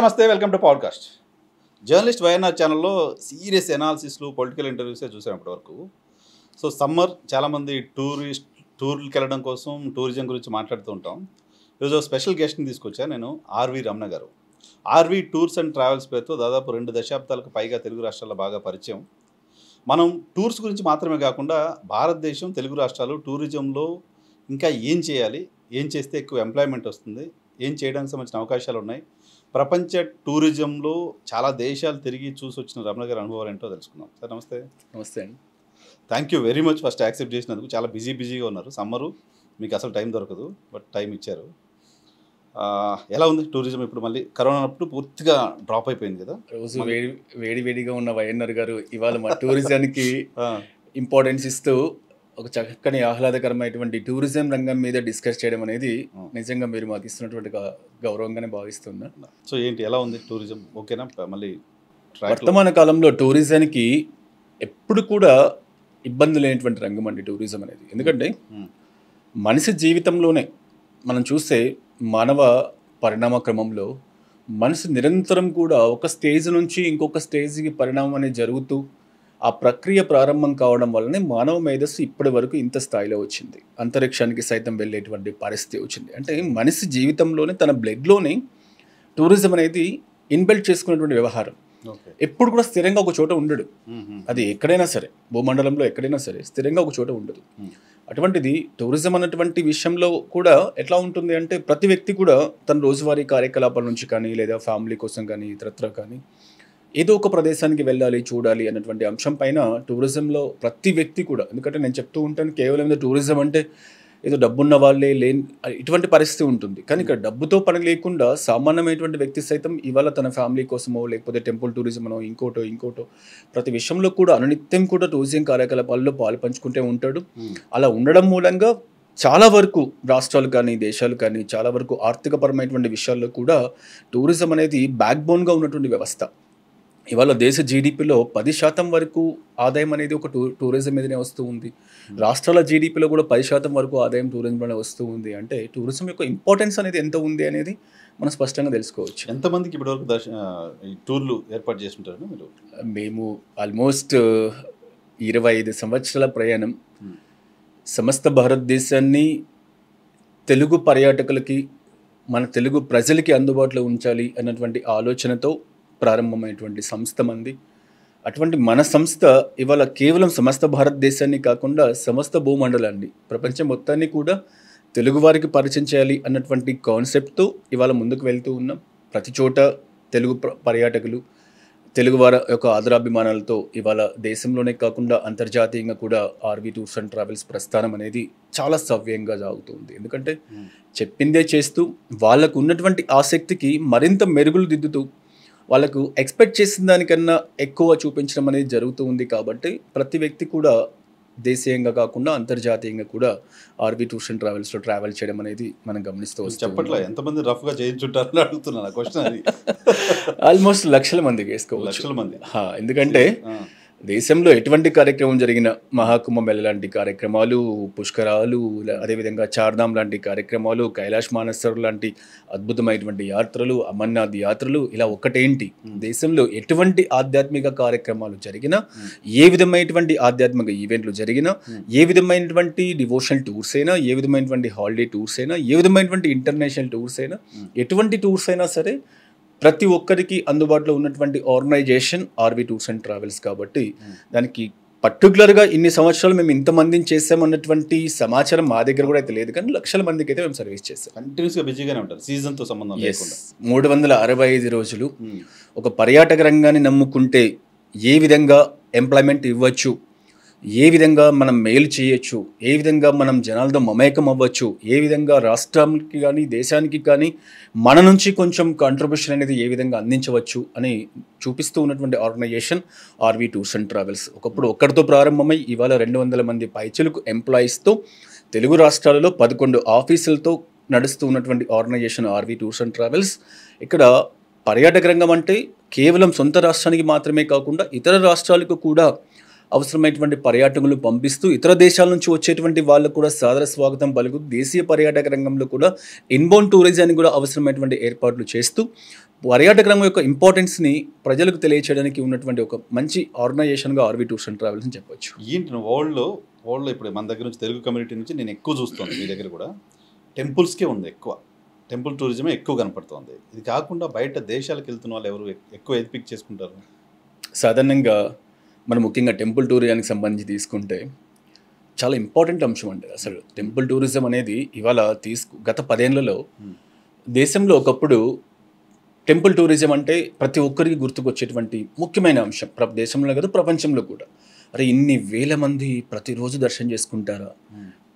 నమస్తే, welcome to podcast. Journalist YNR ఛానల్లో serious ఎనాలిసిస్లు, political ఇంటర్వ్యూసే చూసాం ఇప్పటివరకు. సో సమ్మర్ చాలామంది టూర్కి వెళ్ళడం కోసం టూరిజం గురించి మాట్లాడుతూ ఉంటాం. ఈరోజు స్పెషల్ గెస్ట్ని తీసుకొచ్చాను నేను, ఆర్వి రమణ గారు. ఆర్వి టూర్స్ అండ్ ట్రావెల్స్ పేరుతో దాదాపు 2 దశాబ్దాలకు పైగా తెలుగు రాష్ట్రాల్లో బాగా పరిచయం. మనం టూర్స్ గురించి మాత్రమే కాకుండా భారతదేశం, తెలుగు రాష్ట్రాలు టూరిజంలో ఇంకా ఏం చేయాలి, ఏం చేస్తే ఎక్కువ ఎంప్లాయ్మెంట్ వస్తుంది, ఏం చేయడానికి సంబంధించిన అవకాశాలు ఉన్నాయి, ప్రపంచ టూరిజంలో చాలా దేశాలు తిరిగి చూసి వచ్చిన రమణ గారి అనుభవాలు ఏంటో తెలుసుకుందాం. సార్ నమస్తే. నమస్తే అండి. Thank you very much first accept చేసినందుకు. చాలా బిజీగా ఉన్నారు, సమ్మరు, మీకు అసలు టైం దొరకదు, బట్ టైం ఇచ్చారు. ఎలా ఉంది టూరిజం ఇప్పుడు? మళ్ళీ కరోనా అప్పుడు పూర్తిగా డ్రాప్ అయిపోయింది కదా. రోజు వేడిగా ఉన్న వైఎన్ఆర్ గారు ఇవాళ మా టూరిజానికి ఇంపార్టెన్స్ ఇస్తూ ఒక చక్కని ఆహ్లాదకరమైనటువంటి టూరిజం రంగం మీద డిస్కస్ చేయడం అనేది నిజంగా మీరు మాకు ఇస్తున్నటువంటి గౌరవంగానే భావిస్తున్నా. సో ఏంటి, ఎలా ఉంది టూరిజం? ఓకేనా? మళ్ళీ వర్తమాన కాలంలో టూరిజానికి ఎప్పుడు కూడా ఇబ్బంది లేనటువంటి రంగం అండి టూరిజం అనేది. ఎందుకంటే మనిషి జీవితంలోనే మనం చూస్తే మానవ పరిణామ క్రమంలో మనిషి నిరంతరం కూడా ఒక స్టేజ్ నుంచి ఇంకొక స్టేజ్కి పరిణామం అనేది జరుగుతూ ఆ ప్రక్రియ ప్రారంభం కావడం వల్లనే మానవ మేధస్సు ఇప్పటి వరకు ఇంత స్థాయిలో వచ్చింది. అంతరిక్షానికి సైతం వెళ్ళేటువంటి పరిస్థితి వచ్చింది. అంటే మనిషి జీవితంలోనే తన బ్లడ్లోనే టూరిజం అనేది ఇన్బిల్ట్ చేసుకున్నటువంటి వ్యవహారం. ఎప్పుడు కూడా స్థిరంగా ఒక చోట ఉండడు. అది ఎక్కడైనా సరే, భూమండలంలో ఎక్కడైనా సరే స్థిరంగా ఒక చోట ఉండదు. అటువంటిది టూరిజం అన్నటువంటి విషయంలో కూడా ఎట్లా ఉంటుంది అంటే ప్రతి వ్యక్తి కూడా తన రోజువారీ కార్యకలాపాల నుంచి కానీ లేదా ఫ్యామిలీ కోసం కానీ ఇతరత్ర కానీ ఏదో ఒక ప్రదేశానికి వెళ్ళాలి, చూడాలి అన్నటువంటి అంశం పైన టూరిజంలో ప్రతి వ్యక్తి కూడా, ఎందుకంటే నేను చెప్తూ ఉంటాను కేవలం టూరిజం అంటే ఏదో డబ్బున్న వాళ్ళే ఇటువంటి పరిస్థితి ఉంటుంది. కానీ ఇక్కడ డబ్బుతో పని లేకుండా సామాన్యమైనటువంటి వ్యక్తి సైతం ఇవాళ తన ఫ్యామిలీ కోసమో లేకపోతే టెంపుల్ టూరిజం అనో ఇంకోటో ప్రతి విషయంలో కూడా అనునిత్యం కూడా టూరిజం కార్యకలాపాల్లో పాలు పంచుకుంటూ ఉంటాడు. అలా ఉండడం మూలంగా చాలా వరకు రాష్ట్రాలు కానీ దేశాలు కానీ చాలా వరకు ఆర్థికపరమైనటువంటి విషయాల్లో కూడా టూరిజం అనేది బ్యాక్ బోన్గా ఉన్నటువంటి వ్యవస్థ. ఇవాళ దేశ జీడిపిలో 10% వరకు ఆదాయం అనేది ఒక టూరిజం మీదనే వస్తూ ఉంది. రాష్ట్రాల జీడిపిలో కూడా 10% వరకు ఆదాయం టూరిజంలోనే వస్తూ ఉంది. అంటే టూరిజం యొక్క ఇంపార్టెన్స్ అనేది ఎంత ఉంది అనేది మనం స్పష్టంగా తెలుసుకోవచ్చు. ఎంతమందికి ఇప్పటివరకు టూర్లు ఏర్పాటు చేస్తుంటారు మీరు? మేము ఆల్మోస్ట్ 25 సంవత్సరాల ప్రయాణం. సమస్త భారతదేశాన్ని తెలుగు పర్యాటకులకి, మన తెలుగు ప్రజలకి అందుబాటులో ఉంచాలి అన్నటువంటి ఆలోచనతో ప్రారంభమైనటువంటి సంస్థ మంది. అటువంటి మన సంస్థ ఇవాళ కేవలం సమస్త భారతదేశాన్ని కాకుండా సమస్త భూమండలాన్ని, ప్రపంచం మొత్తాన్ని కూడా తెలుగువారికి పరిచయం చేయాలి అన్నటువంటి కాన్సెప్ట్తో ఇవాళ ముందుకు వెళ్తూ ఉన్నాం. ప్రతి చోట తెలుగు పర్యాటకులు, తెలుగువారి యొక్క ఆదరాభిమానాలతో ఇవాళ దేశంలోనే కాకుండా అంతర్జాతీయంగా కూడా ఆర్వి టూర్స్ అండ్ ట్రావెల్స్ ప్రస్థానం అనేది చాలా సవ్యంగా సాగుతుంది. ఎందుకంటే చెప్పిందే చేస్తూ వాళ్ళకు ఉన్నటువంటి ఆసక్తికి మరింత మెరుగులు దిద్దుతూ వాళ్ళకు ఎక్స్పెక్ట్ చేసిన దానికన్నా ఎక్కువ చూపించడం అనేది జరుగుతూ ఉంది. కాబట్టి ప్రతి వ్యక్తి కూడా దేశీయంగా కాకుండా అంతర్జాతీయంగా కూడా ఆర్వి టూర్స్ అండ్ ట్రావెల్స్లో ట్రావెల్ చేయడం అనేది మనం గమనిస్తూ వస్తాం. చెప్పట్లా ఎంతమంది రఫ్గా చేయించుంటారని అడుగుతున్నాను క్వశ్చన్. అది ఆల్మోస్ట్ లక్షల మందికి వేసుకోవచ్చు. లక్షల మంది. ఎందుకంటే దేశంలో ఎటువంటి కార్యక్రమం జరిగిన, మహాకుంభమేళ లాంటి కార్యక్రమాలు, పుష్కరాలు, అదేవిధంగా చార్ధామ్ లాంటి కార్యక్రమాలు, కైలాష్ మానసర్ లాంటి అద్భుతమైనటువంటి యాత్రలు, అమర్నాథ్ యాత్రలు, ఇలా ఒక్కటేంటి దేశంలో ఎటువంటి ఆధ్యాత్మిక కార్యక్రమాలు జరిగినా, ఏ విధమైనటువంటి ఆధ్యాత్మిక ఈవెంట్లు జరిగినా, ఏ విధమైనటువంటి డివోషనల్ టూర్స్ అయినా, ఏ విధమైనటువంటి హాలిడే టూర్స్ అయినా, ఏ విధమైనటువంటి ఇంటర్నేషనల్ టూర్స్ అయినా, ఎటువంటి టూర్స్ అయినా సరే ప్రతి ఒక్కరికి అందుబాటులో ఉన్నటువంటి organisation RV tours and travels. కాబట్టి దానికి పర్టికులర్గా ఇన్ని సంవత్సరాలు మేము ఇంతమందిని చేసామన్నటువంటి సమాచారం మా దగ్గర కూడా అయితే లేదు. కానీ లక్షల మందికి అయితే మేము సర్వీస్ చేస్తాం. కంటిన్యూస్గా బిజీగానే ఉంటారు, సీజన్తో సంబంధం లేకుండా. 365 రోజులు ఒక పర్యాటక రంగాన్ని నమ్ముకుంటే ఏ విధంగా ఎంప్లాయ్మెంట్ ఇవ్వచ్చు, ఏ విధంగా మనం మేలు చేయొచ్చు, ఏ విధంగా మనం జనాలతో మమేకం అవ్వచ్చు, ఏ విధంగా రాష్ట్రానికి కానీ దేశానికి కానీ మన నుంచి కొంచెం కాంట్రిబ్యూషన్ అనేది ఏ విధంగా అందించవచ్చు అని చూపిస్తూ ఉన్నటువంటి organisation RV tours and travels. ఒకప్పుడు ఒక్కడితో ప్రారంభమై ఇవాళ 200 మంది పైచిలకు ఎంప్లాయీస్తో తెలుగు రాష్ట్రాలలో 11 ఆఫీసులతో నడుస్తూ ఉన్నటువంటి organisation RV tours and travels. ఇక్కడ పర్యాటక రంగం అంటే కేవలం సొంత రాష్ట్రానికి మాత్రమే కాకుండా ఇతర రాష్ట్రాలకు కూడా అవసరమైనటువంటి పర్యాటకులను పంపిస్తూ ఇతర దేశాల నుంచి వచ్చేటువంటి వాళ్ళకు కూడా సాదర స్వాగతం పలుకుతూ దేశీయ పర్యాటక రంగంలో కూడా ఇన్బౌండ్ టూరిజానికి కూడా అవసరమైనటువంటి ఏర్పాట్లు చేస్తూ పర్యాటక రంగం యొక్క ఇంపార్టెన్స్ని ప్రజలకు తెలియచేయడానికి ఉన్నటువంటి ఒక మంచి ఆర్గనైజేషన్గా ఆర్వీ టూర్స్ అండ్ ట్రావెల్స్ అని చెప్పొచ్చు. ఏంటి వరల్డ్లో ఇప్పుడు మన దగ్గర నుంచి తెలుగు కమ్యూనిటీ నుంచి నేను ఎక్కువ చూస్తాను, మీ దగ్గర కూడా టెంపుల్స్కే ఉంది ఎక్కువ, టెంపుల్ టూరిజమే ఎక్కువ కనపడుతుంది. ఇది కాకుండా బయట దేశాలకు వెళ్తున్న వాళ్ళు ఎవరు ఎక్కువ ఏది పిక్ చేసుకుంటారు? సాధారణంగా మనం ముఖ్యంగా టెంపుల్ టూరిజానికి సంబంధించి తీసుకుంటే చాలా ఇంపార్టెంట్ అంశం అండి. అసలు టెంపుల్ టూరిజం అనేది ఇవాళ గత 10 ఏళ్లలో దేశంలో ఒకప్పుడు టెంపుల్ టూరిజం అంటే ప్రతి ఒక్కరికి గుర్తుకొచ్చేటువంటి ముఖ్యమైన అంశం. దేశంలో కాదు, ప్రపంచంలో కూడా. అరే ఇన్ని వేల మంది ప్రతిరోజు దర్శనం చేసుకుంటారా?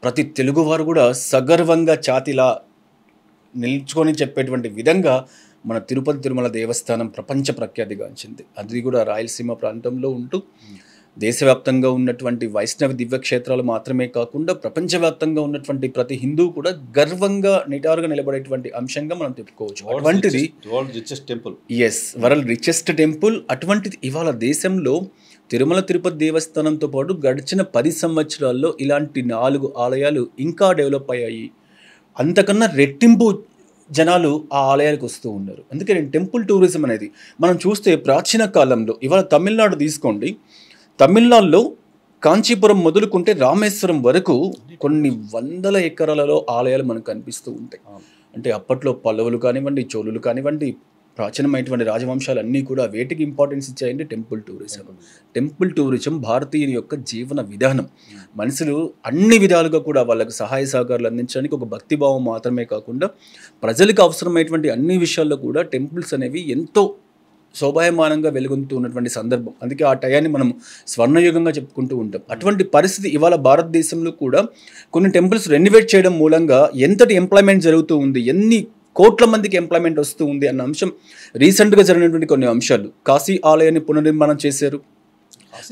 ప్రతి తెలుగువారు కూడా సగర్వంగా ఛాతిలా నిల్చుకొని చెప్పేటువంటి విధంగా మన తిరుపతి తిరుమల దేవస్థానం ప్రపంచ ప్రఖ్యాతిగాంచింది. అది కూడా రాయలసీమ ప్రాంతంలో ఉంటూ దేశవ్యాప్తంగా ఉన్నటువంటి వైష్ణవ దివ్యక్షేత్రాలు మాత్రమే కాకుండా ప్రపంచవ్యాప్తంగా ఉన్నటువంటి ప్రతి హిందూ కూడా గర్వంగా నిటారుగా నిలబడేటువంటి అంశంగా మనం చెప్పుకోవచ్చు. అటువంటిది వరల్డ్ రిచెస్ట్ టెంపుల్. అటువంటిది ఇవాళ దేశంలో తిరుమల తిరుపతి దేవస్థానంతో పాటు గడిచిన 10 సంవత్సరాల్లో ఇలాంటి 4 ఆలయాలు ఇంకా డెవలప్ అయ్యాయి. అంతకన్నా రెట్టింపు జనాలు ఆ ఆలయాలకు వస్తూ ఉన్నారు. అందుకని టెంపుల్ టూరిజం అనేది మనం చూస్తే ప్రాచీన కాలంలో ఇవాళ తమిళనాడు తీసుకోండి, తమిళనాడులో కాంచీపురం మొదలుకుంటే రామేశ్వరం వరకు కొన్ని వందల ఎకరాలలో ఆలయాలు మనకు కనిపిస్తూ ఉంటాయి. అంటే అప్పట్లో పల్లవులు కానివ్వండి, చోళులు కానివ్వండి, ప్రాచీనమైనటువంటి రాజవంశాలు అన్నీ కూడా వేటికి ఇంపార్టెన్స్ ఇచ్చాయంటే టెంపుల్ టూరిజం. టెంపుల్ టూరిజం భారతీయుని యొక్క జీవన విధానం. మనుషులు అన్ని విధాలుగా కూడా వాళ్ళకు సహాయ సహకారాలు అందించడానికి ఒక భక్తిభావం మాత్రమే కాకుండా ప్రజలకు అవసరమైనటువంటి అన్ని విషయాల్లో కూడా టెంపుల్స్ అనేవి ఎంతో శోభాయమానంగా వెలుగొందుతూ ఉన్నటువంటి సందర్భం. అందుకే ఆ టయాన్ని మనం స్వర్ణయుగంగా చెప్పుకుంటూ ఉంటాం. అటువంటి పరిస్థితి ఇవాళ భారతదేశంలో కూడా కొన్ని టెంపుల్స్ రెన్యువేట్ చేయడం మూలంగా ఎంతటి ఎంప్లాయ్మెంట్ జరుగుతూ ఉంది, ఎన్ని కోట్ల మందికి ఎంప్లాయ్మెంట్ వస్తూ ఉంది అన్న అంశం రీసెంట్గా జరిగినటువంటి కొన్ని అంశాలు. కాశీ ఆలయాన్ని పునర్నిర్మాణం చేశారు,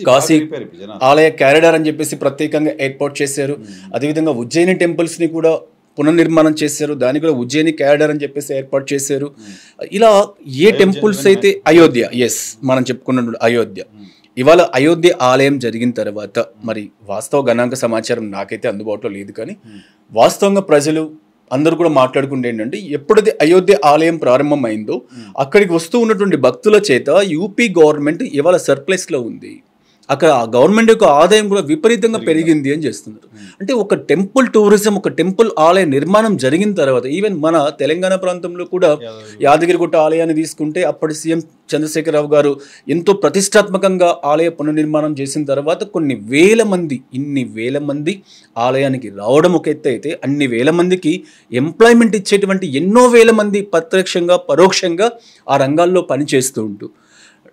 కాశీ ఆలయ క్యారిడార్ అని చెప్పేసి ప్రత్యేకంగా ఏర్పాటు చేశారు. అదేవిధంగా ఉజ్జయిని టెంపుల్స్ని కూడా పునర్నిర్మాణం చేశారు, దాన్ని కూడా ఉజ్జయిని క్యారిడార్ అని చెప్పేసి ఏర్పాటు చేశారు. ఇలా ఏ టెంపుల్స్ అయితే అయోధ్య, మనం చెప్పుకున్నటువంటి అయోధ్య, ఇవాళ అయోధ్య ఆలయం జరిగిన తర్వాత మరి వాస్తవ గణాంక సమాచారం నాకైతే అందుబాటులో లేదు, కానీ వాస్తవంగా ప్రజలు అందరూ కూడా మాట్లాడుకుంటే ఏంటంటే ఎప్పుడైతే అయోధ్య ఆలయం ప్రారంభం అయిందో అక్కడికి వస్తూ ఉన్నటువంటి భక్తుల చేత యూపీ గవర్నమెంట్ ఇవాళ సర్ప్లస్లో ఉంది. అక్కడ ఆ గవర్నమెంట్ యొక్క ఆదాయం కూడా విపరీతంగా పెరిగింది అని చేస్తున్నారు. అంటే ఒక టెంపుల్ టూరిజం, ఒక టెంపుల్ ఆలయ నిర్మాణం జరిగిన తర్వాత ఈవెన్ మన తెలంగాణ ప్రాంతంలో కూడా యాదగిరిగుట్ట ఆలయాన్ని తీసుకుంటే అప్పటి సీఎం చంద్రశేఖరరావు గారు ఎంతో ప్రతిష్టాత్మకంగా ఆలయ పునర్నిర్మాణం చేసిన తర్వాత కొన్ని వేల మంది, ఇన్ని వేల మంది ఆలయానికి రావడం ఒక ఎత్తు అయితే అన్ని వేల మందికి ఎంప్లాయ్మెంట్ ఇచ్చేటువంటి ఎన్నో వేల మంది ప్రత్యక్షంగా పరోక్షంగా ఆ రంగాల్లో పనిచేస్తూ ఉంటూ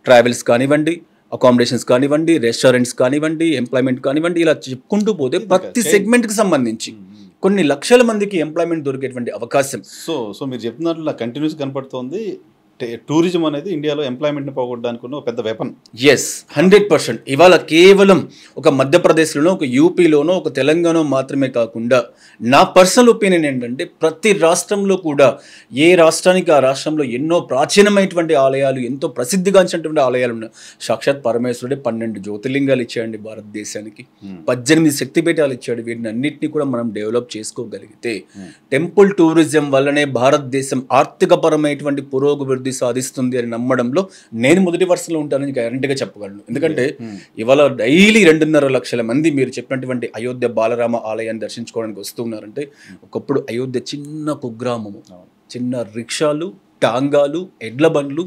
ట్రావెల్స్ కానివ్వండి, అకామిడేషన్స్ కానివ్వండి, రెస్టారెంట్స్ కానివ్వండి, ఎంప్లాయ్మెంట్ కానివ్వండి, ఇలా చెప్పుకుంటూ పోతే ప్రతి సెగ్మెంట్కి సంబంధించి కొన్ని లక్షల మందికి ఎంప్లాయ్మెంట్ దొరికేటువంటి అవకాశం. సో మీరు చెప్తున్నట్లు కంటిన్యూస్ కనపడుతోంది. టూరిజం అనేది ఇండియాలో ఎంప్లాయ్మెంట్ని పోగొట్టడానికి ఉన్న ఒక పెద్ద వెపన్. 100%. ఇవాళ కేవలం ఒక మధ్యప్రదేశ్లోనో, ఒక యూపీలోనో, ఒక తెలంగాణ మాత్రమే కాకుండా నా పర్సనల్ ఒపీనియన్ ఏంటంటే ప్రతి రాష్ట్రంలో కూడా ఏ రాష్ట్రానికి ఆ రాష్ట్రంలో ఎన్నో ప్రాచీనమైనటువంటి ఆలయాలు, ఎంతో ప్రసిద్ధిగాంచినటువంటి ఆలయాలు ఉన్నాయి. సాక్షాత్ పరమేశ్వరుడే 12 జ్యోతిర్లింగాలు ఇచ్చాయండి భారతదేశానికి, 18 శక్తిపీఠాలు ఇచ్చాడు. వీటిని అన్నింటినీ కూడా మనం డెవలప్ చేసుకోగలిగితే టెంపుల్ టూరిజం వల్లనే భారతదేశం ఆర్థికపరమైనటువంటి పురోగతి సాధిస్తుంది అని నమ్మడంలో నేను మొదటి వరుసలో ఉంటానని గ్యారంటీగా చెప్పగలను. ఎందుకంటే ఇవాళ డైలీ 2.5 లక్షల మంది మీరు చెప్పినటువంటి అయోధ్య బాలరామ ఆలయాన్ని దర్శించుకోవడానికి వస్తున్నారంటే ఒకప్పుడు అయోధ్య చిన్న కుగ్రామము, చిన్న రిక్షాలు, టాంగాలు, ఎడ్ల బండ్లు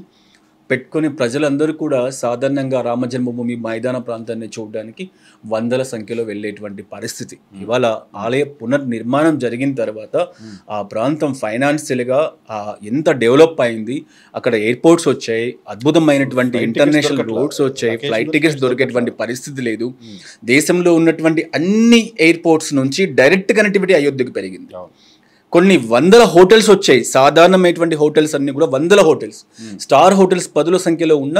పెట్టుకొని ప్రజలందరూ కూడా సాధారణంగా రామజన్మభూమి మైదాన ప్రాంతాన్ని చూడడానికి వందల సంఖ్యలో వెళ్ళేటువంటి పరిస్థితి. ఇవాళ ఆలయ పునర్నిర్మాణం జరిగిన తర్వాత ఆ ప్రాంతం ఫైనాన్షియల్గా ఎంత డెవలప్ అయింది, అక్కడ ఎయిర్పోర్ట్స్ వచ్చాయి, అద్భుతమైనటువంటి ఇంటర్నేషనల్ రోడ్స్ వచ్చాయి, ఫ్లైట్ టికెట్స్ దొరికేటువంటి పరిస్థితి లేదు. దేశంలో ఉన్నటువంటి అన్ని ఎయిర్పోర్ట్స్ నుంచి డైరెక్ట్ కనెక్టివిటీ అయోధ్యకు పెరిగింది. కొన్ని వందల హోటల్స్ వచ్చాయి, సాధారణమైనటువంటి హోటల్స్ అన్ని కూడా వందల హోటల్స్, స్టార్ హోటల్స్ 10ల సంఖ్యలో ఉన్న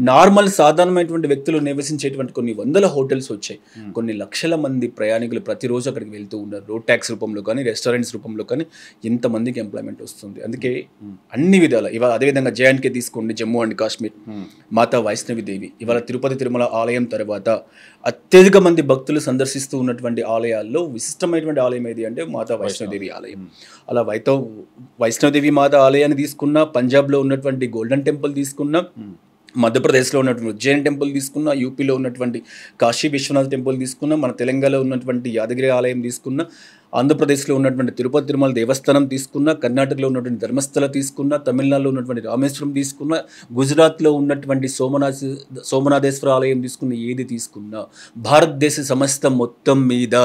నార్మల్ సాధారణమైనటువంటి వ్యక్తులు నివసించేటువంటి కొన్ని వందల హోటల్స్ వచ్చాయి. కొన్ని లక్షల మంది ప్రయాణికులు ప్రతిరోజు అక్కడికి వెళ్తూ ఉన్నారు. రోడ్ ట్యాక్స్ రూపంలో కానీ, రెస్టారెంట్స్ రూపంలో కానీ ఎంతమందికి ఎంప్లాయ్మెంట్ వస్తుంది. అందుకే అన్ని విధాల ఇవాళ అదేవిధంగా జేఎండ్కే తీసుకోండి, జమ్మూ అండ్ కాశ్మీర్, మాతా వైష్ణవి దేవి, ఇవాళ తిరుపతి తిరుమల ఆలయం తర్వాత అత్యధిక మంది భక్తులు సందర్శిస్తూ ఉన్నటువంటి ఆలయాల్లో విశిష్టమైనటువంటి ఆలయం ఏది అంటే మాతా వైష్ణోదేవి ఆలయం. అలా వైష్ణోదేవి మాత ఆలయాన్ని తీసుకున్నా, పంజాబ్లో ఉన్నటువంటి గోల్డెన్ టెంపుల్ తీసుకున్నా, మధ్యప్రదేశ్లో ఉన్నటువంటి ఉజ్జయిని టెంపుల్ తీసుకున్నా, యూపీలో ఉన్నటువంటి కాశీ విశ్వనాథ్ టెంపుల్ తీసుకున్నా, మన తెలంగాణలో ఉన్నటువంటి యాదగిరి ఆలయం తీసుకున్నా, ఆంధ్రప్రదేశ్లో ఉన్నటువంటి తిరుపతి తిరుమల దేవస్థానం తీసుకున్నా, కర్ణాటకలో ఉన్నటువంటి ధర్మస్థల తీసుకున్నా, తమిళనాడులో ఉన్నటువంటి రామేశ్వరం తీసుకున్నా, గుజరాత్లో ఉన్నటువంటి సోమనాథేశ్వర ఆలయం తీసుకున్న, ఏది తీసుకున్నా భారతదేశ సమస్తం మొత్తం మీద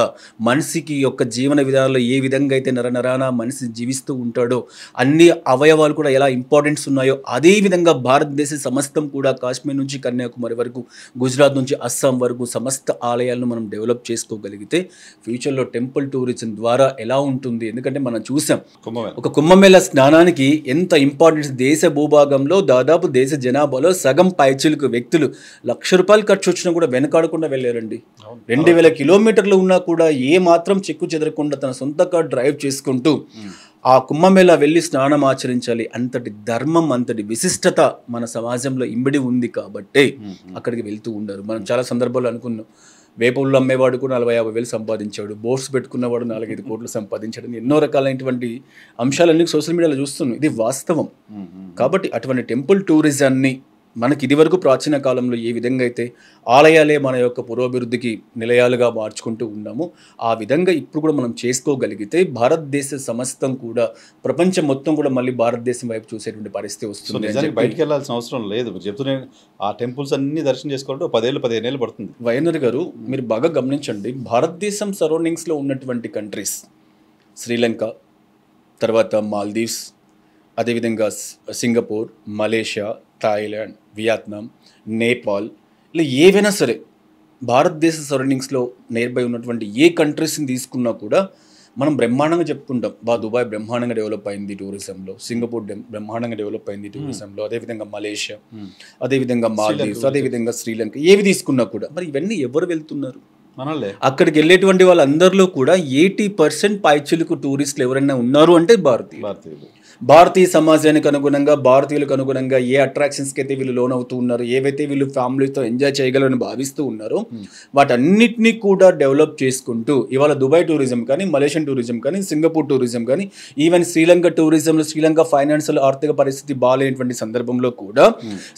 మనిషికి యొక్క జీవన విధానంలో ఏ విధంగా అయితే నరనరాన మనిషి జీవిస్తూ ఉంటాడో, అన్ని అవయవాలు కూడా ఎలా ఇంపార్టెన్స్ ఉన్నాయో, అదే విధంగా భారతదేశ సమస్తం కూడా కాశ్మీర్ నుంచి కన్యాకుమారి వరకు, గుజరాత్ నుంచి అస్సాం వరకు సమస్త ఆలయాలను మనం డెవలప్ చేసుకోగలిగితే ఫ్యూచర్లో టెంపుల్ టూరిజం ద్వారా ఎలా ఉంటుంది. ఎందుకంటే మనం చూసాం ఒక కుంభమేళ స్నానానికి ఎంత ఇంపార్టెన్స్. దేశ భూభాగంలో దాదాపు దేశ జనాభాలో సగం పైచిలకు వ్యక్తులు ₹1,00,000 ఖర్చు వచ్చినా కూడా వెనకాడకుండా వెళ్ళారండి. 2,000 కిలోమీటర్లు ఉన్నా కూడా ఏ మాత్రం చెక్కు చెదరకుండా తన సొంత కార్ డ్రైవ్ చేసుకుంటూ ఆ కుంభమేళ వెళ్ళి స్నానం ఆచరించాలి. అంతటి ధర్మం, అంతటి విశిష్టత మన సమాజంలో ఇమిడి ఉంది కాబట్టి అక్కడికి వెళ్తూ ఉన్నారు. మనం చాలా సందర్భాల్లో అనుకున్నాం, వేపవుళ్ళు అమ్మేవాడు కూడా 40,000-50,000 సంపాదించాడు, బోట్స్ పెట్టుకున్నవాడు 4-5 కోట్లు సంపాదించాడు. ఎన్నో రకాలైనటువంటి అంశాలన్నీ సోషల్ మీడియాలో చూస్తున్నాం. ఇది వాస్తవం. కాబట్టి అటువంటి టెంపుల్ టూరిజాన్ని మనకి ఇదివరకు ప్రాచీన కాలంలో ఏ విధంగా అయితే ఆలయాలే మన యొక్క పురోభివృద్ధికి నిలయాలుగా మార్చుకుంటూ ఉన్నామో, ఆ విధంగా ఇప్పుడు కూడా మనం చేసుకోగలిగితే భారతదేశ సమస్తం కూడా, ప్రపంచం మొత్తం కూడా మళ్ళీ భారతదేశం వైపు చూసేటువంటి పరిస్థితి వస్తుంది. బయటకు వెళ్ళాల్సిన అవసరం లేదు. మీరు చెప్తూనే ఆ టెంపుల్స్ అన్ని దర్శనం చేసుకోవాలంటే 10-15 ఏళ్ళు పడుతుంది. వైఎన్ఆర్ గారు, మీరు బాగా గమనించండి, భారతదేశం సరౌండింగ్స్లో ఉన్నటువంటి కంట్రీస్, శ్రీలంక, తర్వాత మాల్దీవ్స్, అదేవిధంగా Singapore, Malaysia, Thailand, Vietnam, Nepal, ఇలా ఏవైనా సరే భారతదేశ సరౌండింగ్స్లో నియర్ బై ఉన్నటువంటి ఏ కంట్రీస్ని తీసుకున్నా కూడా మనం బ్రహ్మాండంగా చెప్పుకుంటాం. దుబాయ్ బ్రహ్మాండంగా డెవలప్ అయింది టూరిజంలో, సింగపూర్ బ్రహ్మాండంగా డెవలప్ అయింది టూరిజంలో, అదేవిధంగా మలేషియా, అదేవిధంగా మాల్దీవ్స్, అదేవిధంగా శ్రీలంక, ఏవి తీసుకున్నా కూడా. మరి ఇవన్నీ ఎవరు వెళ్తున్నారు? అక్కడికి వెళ్ళేటువంటి వాళ్ళందరిలో కూడా 80% పైచిలకు టూరిస్టులు ఎవరైనా ఉన్నారు అంటే భారతీయులు. భారతీయ సమాజానికి అనుగుణంగా, భారతీయులకు అనుగుణంగా ఏ అట్రాక్షన్స్కి అయితే వీళ్ళు లోన్ అవుతూ ఉన్నారు, ఏవైతే వీళ్ళు ఫ్యామిలీతో ఎంజాయ్ చేయగలరని భావిస్తూ ఉన్నారో, వాటన్నిటినీ కూడా డెవలప్ చేసుకుంటూ ఇవాళ దుబాయ్ టూరిజం కానీ, మలేషియన్ టూరిజం కానీ, సింగపూర్ టూరిజం కానీ, ఈవెన్ శ్రీలంక టూరిజంలో, శ్రీలంక ఫైనాన్షియల్ ఆర్థిక పరిస్థితి బాగాలేనటువంటి సందర్భంలో కూడా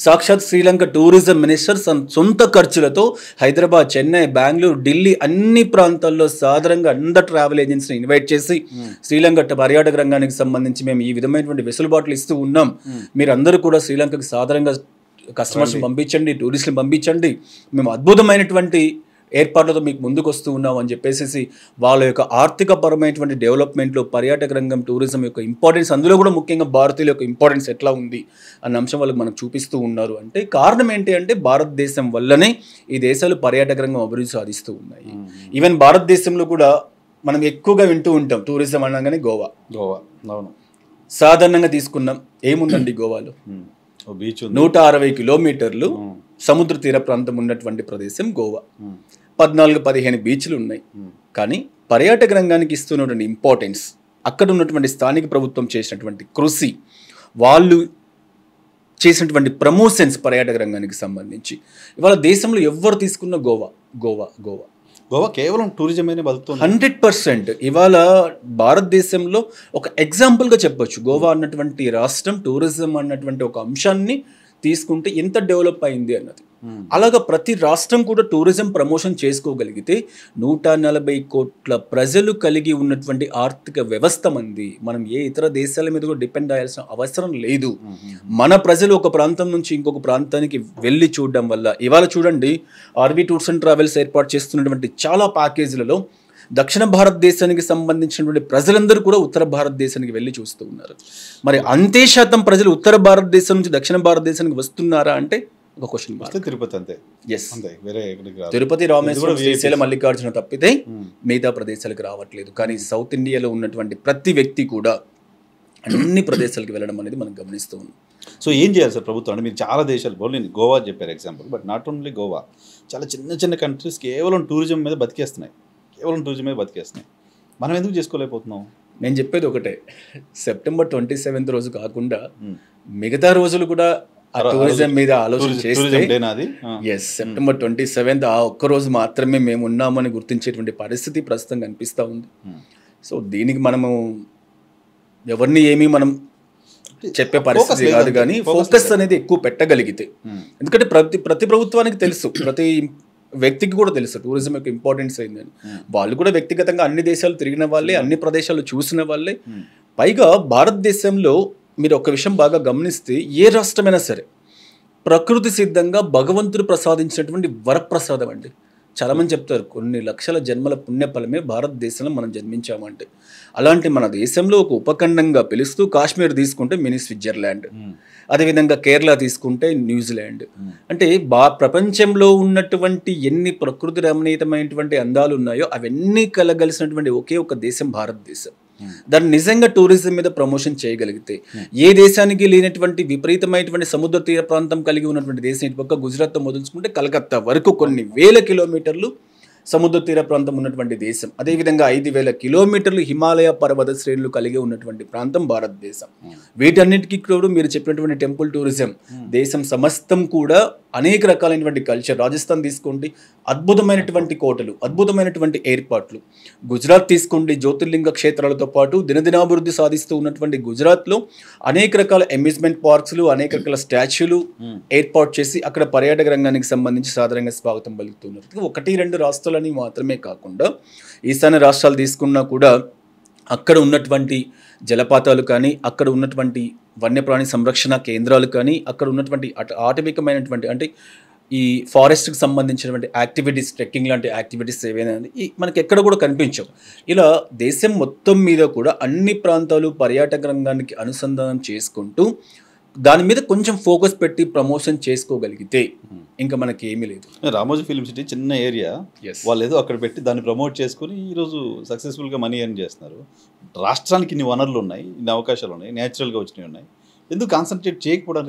సాక్షాత్ శ్రీలంక టూరిజం మినిస్టర్ సొంత ఖర్చులతో హైదరాబాద్, చెన్నై, బెంగళూరు, ఢిల్లీ అన్ని ప్రాంతాల్లో సాధారణంగా అందరు ట్రావెల్ ఏజెన్సీని ఇన్వైట్ చేసి శ్రీలంక పర్యాటక రంగానికి సంబంధించి మేము ఈ విధమైనటువంటి వెసులుబాట్లు ఇస్తూ ఉన్నాం, మీరు అందరూ కూడా శ్రీలంకకి సాధారణంగా కస్టమర్స్ పంపించండి, టూరిస్టులు పంపించండి, మేము అద్భుతమైనటువంటి ఏర్పాట్లతో మీకు ముందుకు వస్తూ ఉన్నాం అని చెప్పేసి వాళ్ళ యొక్క ఆర్థిక పరమైనటువంటి డెవలప్మెంట్లో పర్యాటక రంగం, టూరిజం యొక్క ఇంపార్టెన్స్, అందులో కూడా ముఖ్యంగా భారతీయుల యొక్క ఇంపార్టెన్స్ ఎట్లా ఉంది అన్న అంశం వాళ్ళకి మనకు చూపిస్తూ ఉన్నారు. అంటే కారణం ఏంటి అంటే భారతదేశం వల్లనే ఈ దేశాలు పర్యాటక రంగం అభివృద్ధి సాధిస్తూ ఉన్నాయి. ఈవెన్ భారతదేశంలో కూడా మనం ఎక్కువగా వింటూ ఉంటాం టూరిజం అనగానే గోవా. అవును, సాధారణంగా తీసుకున్నాం. ఏముందండి గోవాలో? 160 కిలోమీటర్లు సముద్ర తీర ప్రాంతం ఉన్నటువంటి ప్రదేశం గోవా. 14-15 బీచ్లు ఉన్నాయి. కానీ పర్యాటక రంగానికి ఇస్తున్నటువంటి ఇంపార్టెన్స్, అక్కడ ఉన్నటువంటి స్థానిక ప్రభుత్వం చేసినటువంటి కృషి, వాళ్ళు చేసినటువంటి ప్రమోషన్స్ పర్యాటక రంగానికి సంబంధించి ఇవాళ దేశంలో ఎవరు తీసుకున్న గోవా కేవలం టూరిజమే బతుకుతుంది 100%. ఇవాళ భారతదేశంలో ఒక ఎగ్జాంపుల్గా చెప్పొచ్చు. గోవా అన్నటువంటి రాష్ట్రం టూరిజం అన్నటువంటి ఒక అంశాన్ని తీసుకుంటే ఎంత డెవలప్ అయింది అన్నది. అలాగా ప్రతి రాష్ట్రం కూడా టూరిజం ప్రమోషన్ చేసుకోగలిగితే 140 కోట్ల ప్రజలు కలిగి ఉన్నటువంటి ఆర్థిక వ్యవస్థ మంది. మనం ఏ ఇతర దేశాల మీద కూడా డిపెండ్ అయ్యాల్సిన అవసరం లేదు. మన ప్రజలు ఒక ప్రాంతం నుంచి ఇంకొక ప్రాంతానికి వెళ్ళి చూడడం వల్ల, ఇవాళ చూడండి ఆర్వీ టూర్స్ అండ్ ట్రావెల్స్ ఏర్పాటు చేస్తున్నటువంటి చాలా ప్యాకేజీలలో దక్షిణ భారతదేశానికి సంబంధించినటువంటి ప్రజలందరూ కూడా ఉత్తర భారతదేశానికి వెళ్ళి చూస్తూ ఉన్నారు. మరి అంతే శాతం ప్రజలు ఉత్తర భారతదేశం నుంచి దక్షిణ భారతదేశానికి వస్తున్నారా అంటే ఒక క్వశ్చన్ మార్క్. తిరుపతి అంతే. తిరుపతి, రామేశ్వరం, శ్రీశైలం, మల్లికార్జున తప్పితే మిగతా ప్రదేశాలకు రావట్లేదు. కానీ సౌత్ ఇండియాలో ఉన్నటువంటి ప్రతి వ్యక్తి కూడా అన్ని ప్రదేశాలకు వెళ్ళడం అనేది మనం గమనిస్తూ ఉన్నాం. సో ఏం చేయాలి సార్ ప్రభుత్వం? అంటే మీరు చాలా దేశాలు నేను గోవా చెప్పారు example, but not only Goa, చాలా చిన్న చిన్న కంట్రీస్ కేవలం టూరిజం మీద బతికేస్తున్నాయి. మనం ఎందుకు చేసుకోలేకపోతున్నాం? నేను చెప్పేది ఒకటే, సెప్టెంబర్ 27 రోజు కాకుండా మిగతా రోజులు కూడా ఆ టూరిజం మీద ఆలోచన చేస్తే అది ఎస్ సెప్టెంబర్ 27 ఆ ఒక్కరోజు మాత్రమే మేము ఉన్నామని గుర్తించేటువంటి పరిస్థితి ప్రస్తుతం కనిపిస్తూ ఉంది. సో దీనికి మనము ఎవరిని ఏమీ మనం చెప్పే పరిస్థితి కాదు, కానీ ఫోకస్ అనేది ఎక్కువ పెట్టగలిగితే, ఎందుకంటే ప్రతి ప్రభుత్వానికి తెలుసు, ప్రతి వ్యక్తికి కూడా తెలుసు టూరిజం యొక్క ఇంపార్టెన్స్ అయిందని. వాళ్ళు కూడా వ్యక్తిగతంగా అన్ని దేశాలు తిరిగిన వాళ్ళే, అన్ని ప్రదేశాలు చూసిన వాళ్ళే. పైగా భారతదేశంలో మీరు ఒక విషయం బాగా గమనిస్తే, ఏ రాష్ట్రమైనా సరే ప్రకృతి సిద్ధంగా భగవంతుడు ప్రసాదించినటువంటి వరప్రసాదం అండి. చాలామంది చెప్తారు కొన్ని లక్షల జన్మల పుణ్యఫలమే భారతదేశంలో మనం జన్మించామంటే. అలాంటి మన దేశంలో ఒక ఉపఖండంగా పిలుస్తూ కాశ్మీర్ తీసుకుంటే మినీ స్విట్జర్లాండ్, అదేవిధంగా కేరళ తీసుకుంటే న్యూజిలాండ్. అంటే ప్రపంచంలో ఉన్నటువంటి ఎన్ని ప్రకృతి రమణీయమైనటువంటి అందాలు ఉన్నాయో అవన్నీ కలగలిసినటువంటి ఒకే ఒక దేశం భారతదేశం. దాన్ని నిజంగా టూరిజం మీద ప్రమోషన్ చేయగలిగితే, ఏ దేశానికి లేనటువంటి విపరీతమైనటువంటి సముద్ర తీర ప్రాంతం కలిగి ఉన్నటువంటి దేశం ఇటు పక్క గుజరాత్తో మొదలుచుకుంటే కలకత్తా వరకు కొన్ని వేల కిలోమీటర్లు సముద్ర తీర ప్రాంతం ఉన్నటువంటి దేశం. అదేవిధంగా 5,000 కిలోమీటర్లు హిమాలయ పర్వత శ్రేణులు కలిగి ఉన్నటువంటి ప్రాంతం భారతదేశం. వీటన్నిటికీ కూడా మీరు చెప్పినటువంటి టెంపుల్ టూరిజం, దేశం సమస్తం కూడా అనేక రకాలైనటువంటి కల్చర్. రాజస్థాన్ తీసుకోండి, అద్భుతమైనటువంటి కోటలు, అద్భుతమైనటువంటి ఏర్పాట్లు. గుజరాత్ తీసుకోండి, జ్యోతిర్లింగ క్షేత్రాలతో పాటు దినదినాభివృద్ధి సాధిస్తూ ఉన్నటువంటి గుజరాత్లో అనేక రకాల అమ్యూజ్మెంట్ పార్క్స్లు, అనేక రకాల స్టాచ్యూలు ఏర్పాటు చేసి అక్కడ పర్యాటక రంగానికి సంబంధించి సాధారణంగా స్వాగతం పలుకుతున్నారు. 1-2 రాష్ట్రాలని మాత్రమే కాకుండా ఈశాన్య రాష్ట్రాలు తీసుకున్నా కూడా అక్కడ ఉన్నటువంటి జలపాతాలు కానీ, అక్కడ ఉన్నటువంటి వన్యప్రాణి సంరక్షణ కేంద్రాలు కానీ, అక్కడ ఉన్నటువంటి ఆటవికమైనటువంటి అంటే ఈ ఫారెస్ట్కి సంబంధించినటువంటి యాక్టివిటీస్, ట్రెక్కింగ్ లాంటి యాక్టివిటీస్ ఏవైనా మనకి ఎక్కడ కూడా కనిపించవు. ఇలా దేశం మొత్తం మీద కూడా అన్ని ప్రాంతాలు పర్యాటక రంగానికి అనుసంధానం చేసుకుంటూ దాని మీద కొంచెం ఫోకస్ పెట్టి ప్రమోషన్ చేసుకోగలిగితే ఇంకా మనకి ఏమీ లేదు. రామోజీ ఫిల్మ్ సిటీ చిన్న ఏరియా, వాళ్ళు ఏదో అక్కడ పెట్టి దాన్ని ప్రమోట్ చేసుకుని ఈరోజు సక్సెస్ఫుల్గా మనీ ఎర్న్ చేస్తున్నారు. రాష్ట్రానికి ఇన్ని వనరులు ఉన్నాయి, ఇన్ని అవకాశాలు ఉన్నాయి, న్యాచురల్గా వచ్చినవి ఉన్నాయి. ఎందుకు కాన్సన్ట్రేట్ చేయకపోవడం?